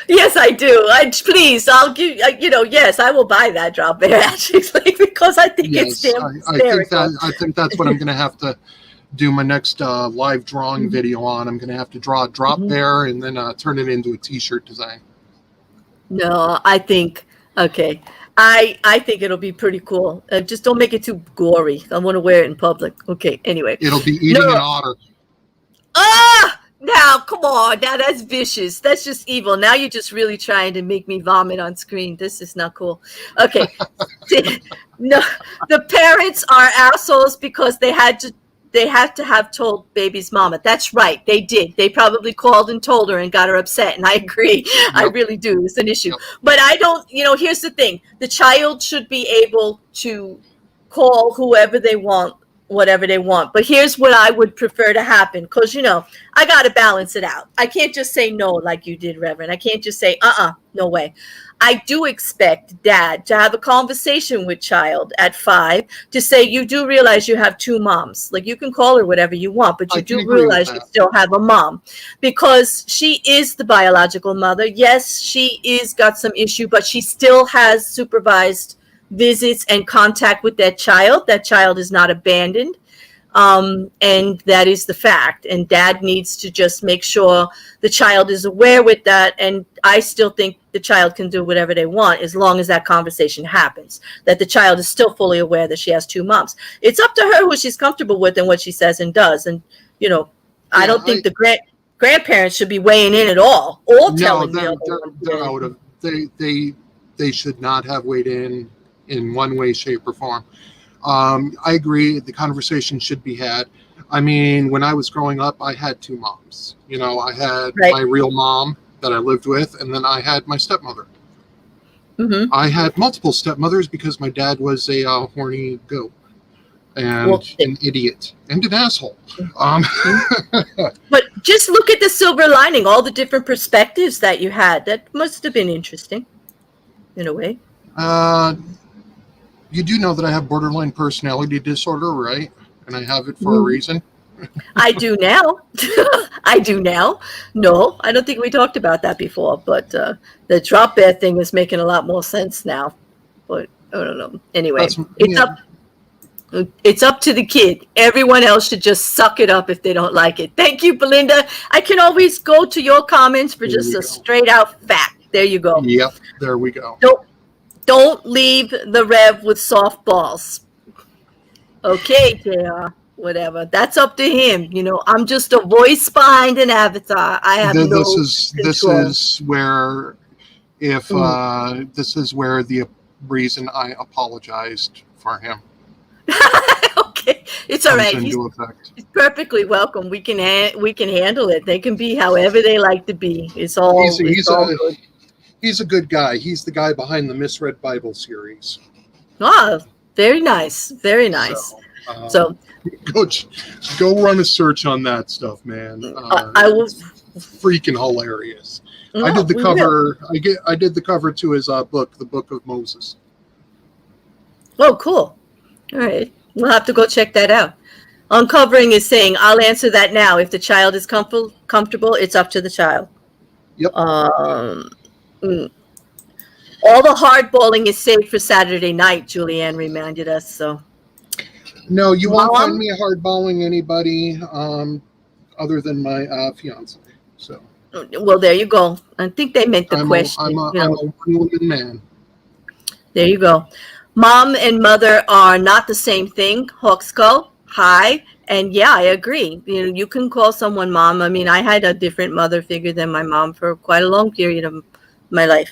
Yes, I do. Please, I'll give. Yes, I will buy that drop bear actually because I think it's damn hysterical. I think that's what I'm going to have to do my next live drawing video on. I'm going to have to draw a drop bear and then turn it into a T-shirt design. No, I think okay. I think it'll be pretty cool. Just don't make it too gory. I want to wear it in public. Okay. Anyway, it'll be eating an otter. Ah! Now, come on. Now, that's vicious. That's just evil. Now you're just really trying to make me vomit on screen. This is not cool. Okay. No, the parents are assholes because they had to have told baby's mama. That's right. They did. They probably called and told her and got her upset. And I agree. Yep. I really do. It's an issue. Yep. But I don't, here's the thing. The child should be able to call whoever they want, whatever they want. But here's what I would prefer to happen. Because, I got to balance it out. I can't just say no like you did, Reverend. I can't just say, no way. I do expect dad to have a conversation with child at 5 to say, you do realize you have 2 moms. Like, you can call her whatever you want, but you do realize you still have a mom because she is the biological mother. Yes, she is got some issue, but she still has supervised visits and contact with that child. That child is not abandoned. And that is the fact. And dad needs to just make sure the child is aware with that. And I still think the child can do whatever they want as long as that conversation happens, that the child is still fully aware that she has 2 moms. It's up to her who she's comfortable with and what she says and does. And, I don't think the grandparents should be weighing in at all or telling they're out of, they should not have weighed in one way, shape, or form. I agree. The conversation should be had. I mean, when I was growing up, I had two moms. You know, I had my real mom that I lived with, and then I had my stepmother. Mm-hmm. I had multiple stepmothers because my dad was a horny goat and an idiot and an asshole. But just look at the silver lining, all the different perspectives that you had. That must have been interesting, in a way. You do know that I have borderline personality disorder, right? And I have it for a reason. I do now. I do now. No, I don't think we talked about that before, but the drop bear thing is making a lot more sense now. But I don't know. Anyway, it's up to the kid. Everyone else should just suck it up if they don't like it. Thank you, Belinda. I can always go to your comments for just a straight out fact. There you go. Yep, there we go. Don't leave the Rev with softballs. Okay, JR. Whatever. That's up to him. You know, I'm just a voice behind an avatar. I have no control. This is where this is where the reason I apologized for him. Okay, it's all right. He's perfectly welcome. We can handle it. They can be however they like to be. It's all good. He's a good guy. He's the guy behind the Misread Bible series. Ah, very nice. Very nice. So go run a search on that stuff, man. I will. Freaking hilarious. I did the cover. I did the cover to his book, The Book of Moses. Oh, cool. All right. We'll have to go check that out. Uncovering is saying, I'll answer that now. If the child is comfortable, it's up to the child. Yep. All the hardballing is saved for Saturday night, Julianne reminded us. So. No, you won't find me hardballing anybody other than my fiance. So. Well, there you go. I think they meant the question. I'm a one-woman man. There you go. Mom and mother are not the same thing. Hawkskull, hi. And yeah, I agree. You know, you can call someone mom. I mean, I had a different mother figure than my mom for quite a long period of my life.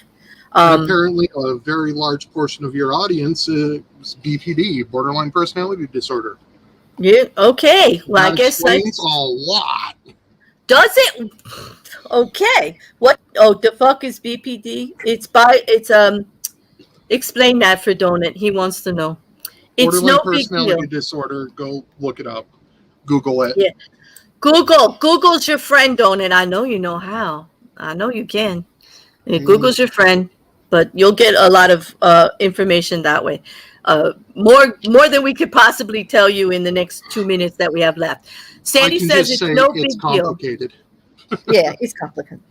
Apparently, a very large portion of your audience is BPD, borderline personality disorder. Yeah. Okay. Well, I guess explains a lot. Does it? Okay. What? Oh, the fuck is BPD? It's explain that for Donut. He wants to know. It's borderline no big deal. Personality disorder. Go look it up. Google it. Yeah. Google's your friend, Donut. I know you know how. I know you can. Google's your friend, but you'll get a lot of information that way. More than we could possibly tell you in the next 2 minutes that we have left. Sandy says it's no big deal. Yeah, it's complicated.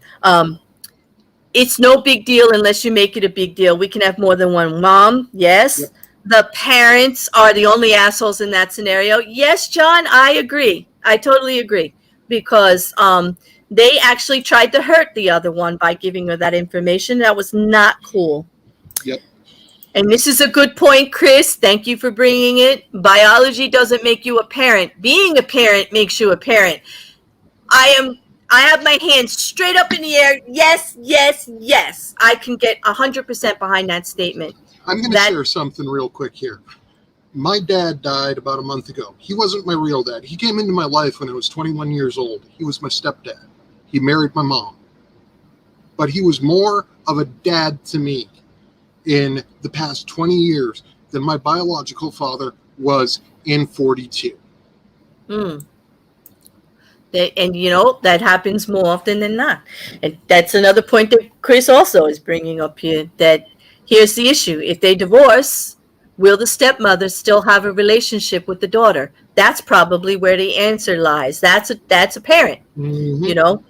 It's no big deal unless you make it a big deal. We can have more than one mom. Yes. Yep. The parents are the only assholes in that scenario. Yes, John, I agree. I totally agree. Because they actually tried to hurt the other one by giving her that information. That was not cool. Yep. And this is a good point, Chris. Thank you for bringing it. Biology doesn't make you a parent. Being a parent makes you a parent. I have my hands straight up in the air. Yes, yes, yes. I can get 100% behind that statement. I'm going to share something real quick here. My dad died about a month ago. He wasn't my real dad. He came into my life when I was 21 years old. He was my stepdad. He married my mom. But he was more of a dad to me in the past 20 years than my biological father was in 42. And, you know, that happens more often than not. And that's another point that Chris also is bringing up here, that here's the issue. If they divorce, will the stepmother still have a relationship with the daughter? That's probably where the answer lies. That's a parent, you know,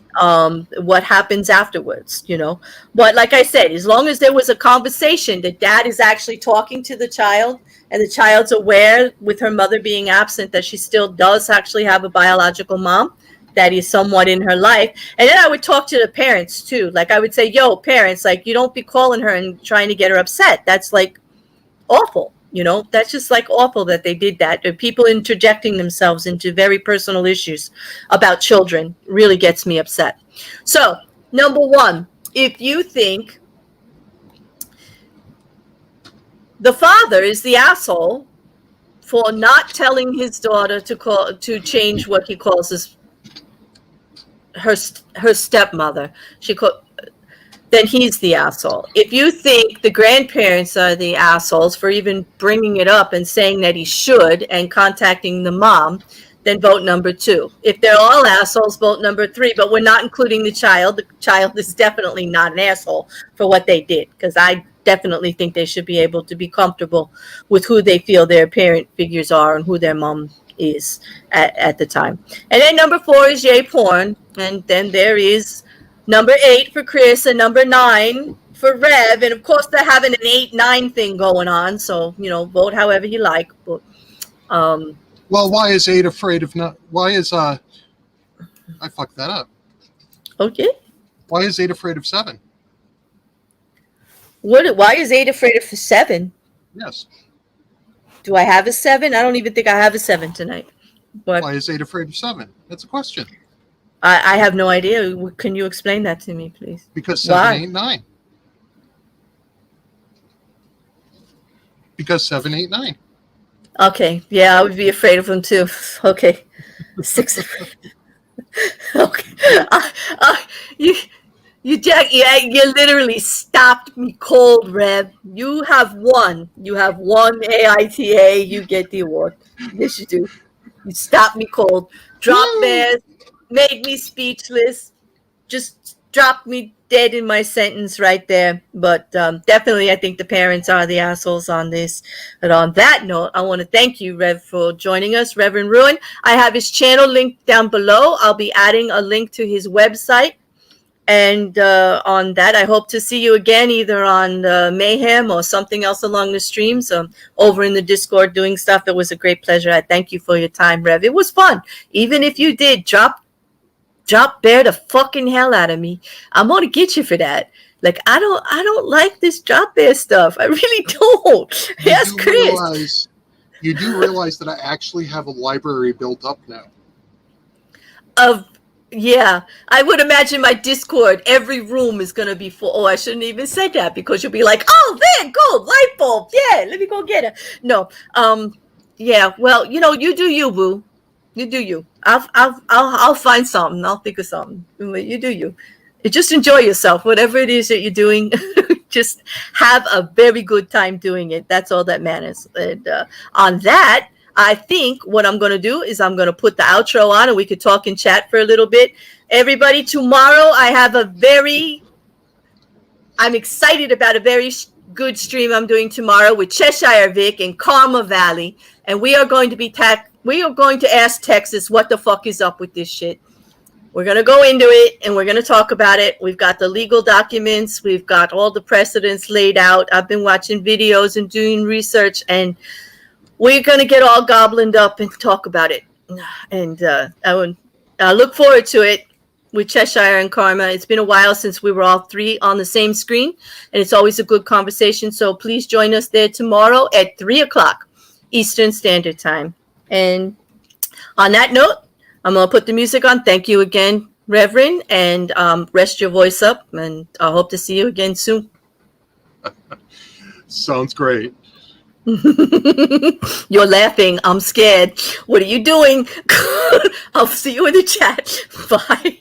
what happens afterwards, you know. But like I said, as long as there was a conversation, the dad is actually talking to the child and the child's aware with her mother being absent that she still does actually have a biological mom that is somewhat in her life. And then I would talk to the parents too. Like I would say, yo, parents, like you don't be calling her and trying to get her upset. That's like awful. You know, that's just like awful that they did that. People interjecting themselves into very personal issues about children really gets me upset. So, number one, if you think the father is the asshole, for not telling his daughter to change what he calls her stepmother. Then he's the asshole. If you think the grandparents are the assholes for even bringing it up and saying that he should and contacting the mom, then vote number 2. If they're all assholes, vote number 3. But we're not including the child. The child is definitely not an asshole for what they did, because I definitely think they should be able to be comfortable with who they feel their parent figures are and who their mom is at the time. And then number 4 is yay porn. And then there is number 8 for Chris and number 9 for Rev. And of course, they're having an 8-9 thing going on. So, vote however you like. But, well, why is 8 afraid of not? Why is I fucked that up? Okay. Why is 8 afraid of 7? Why is 8 afraid of 7? Yes. Do I have a 7? I don't even think I have a 7 tonight. But why is 8 afraid of 7? That's a question. I have no idea. Can you explain that to me, please? Because 7 ain't 9. Because 7 ain't 9. Okay. Yeah, I would be afraid of him too. Okay. 6. Okay. You literally stopped me cold, Rev. You have won. You have won AITA. You get the award. Yes, you do. You stopped me cold. Drop bears. Made me speechless. Just dropped me dead in my sentence right there. But definitely, I think the parents are the assholes on this. But on that note, I want to thank you, Rev, for joining us, Reverend Ruin. I have his channel linked down below. I'll be adding a link to his website. And on that, I hope to see you again, either on Mayhem or something else along the streams, over in the Discord doing stuff. It was a great pleasure. I thank you for your time, Rev. It was fun. Even if you did drop bear the fucking hell out of me, I'm gonna get you for that. Like, I don't like this drop bear stuff. I really don't. Yes, Chris. You do realize that I actually have a library built up now. Yeah, I would imagine my Discord, every room is going to be full. Oh, I shouldn't even say that, because you'll be like, oh, there, gold, light bulb. Yeah, let me go get it. No, yeah, well, you do you, boo. You do you. I'll find something. I'll think of something. You do you. Just enjoy yourself, whatever it is that you're doing. Just have a very good time doing it. That's all that matters. And on that, I think what I'm going to do is I'm going to put the outro on, and we could talk and chat for a little bit. Everybody, tomorrow I have I'm excited about a very good stream I'm doing tomorrow with Cheshire Vic and Karma Valley. And we are going to ask Texas what the fuck is up with this shit. We're going to go into it, and we're going to talk about it. We've got the legal documents. We've got all the precedents laid out. I've been watching videos and doing research, and we're going to get all goblined up and talk about it. And I look forward to it with Cheshire and Karma. It's been a while since we were all 3 on the same screen, and it's always a good conversation. So please join us there tomorrow at 3 o'clock Eastern Standard Time. And on that note, I'm going to put the music on. Thank you again, Reverend, and rest your voice up, and I hope to see you again soon. Sounds great. You're laughing. I'm scared. What are you doing? I'll see you in the chat. Bye.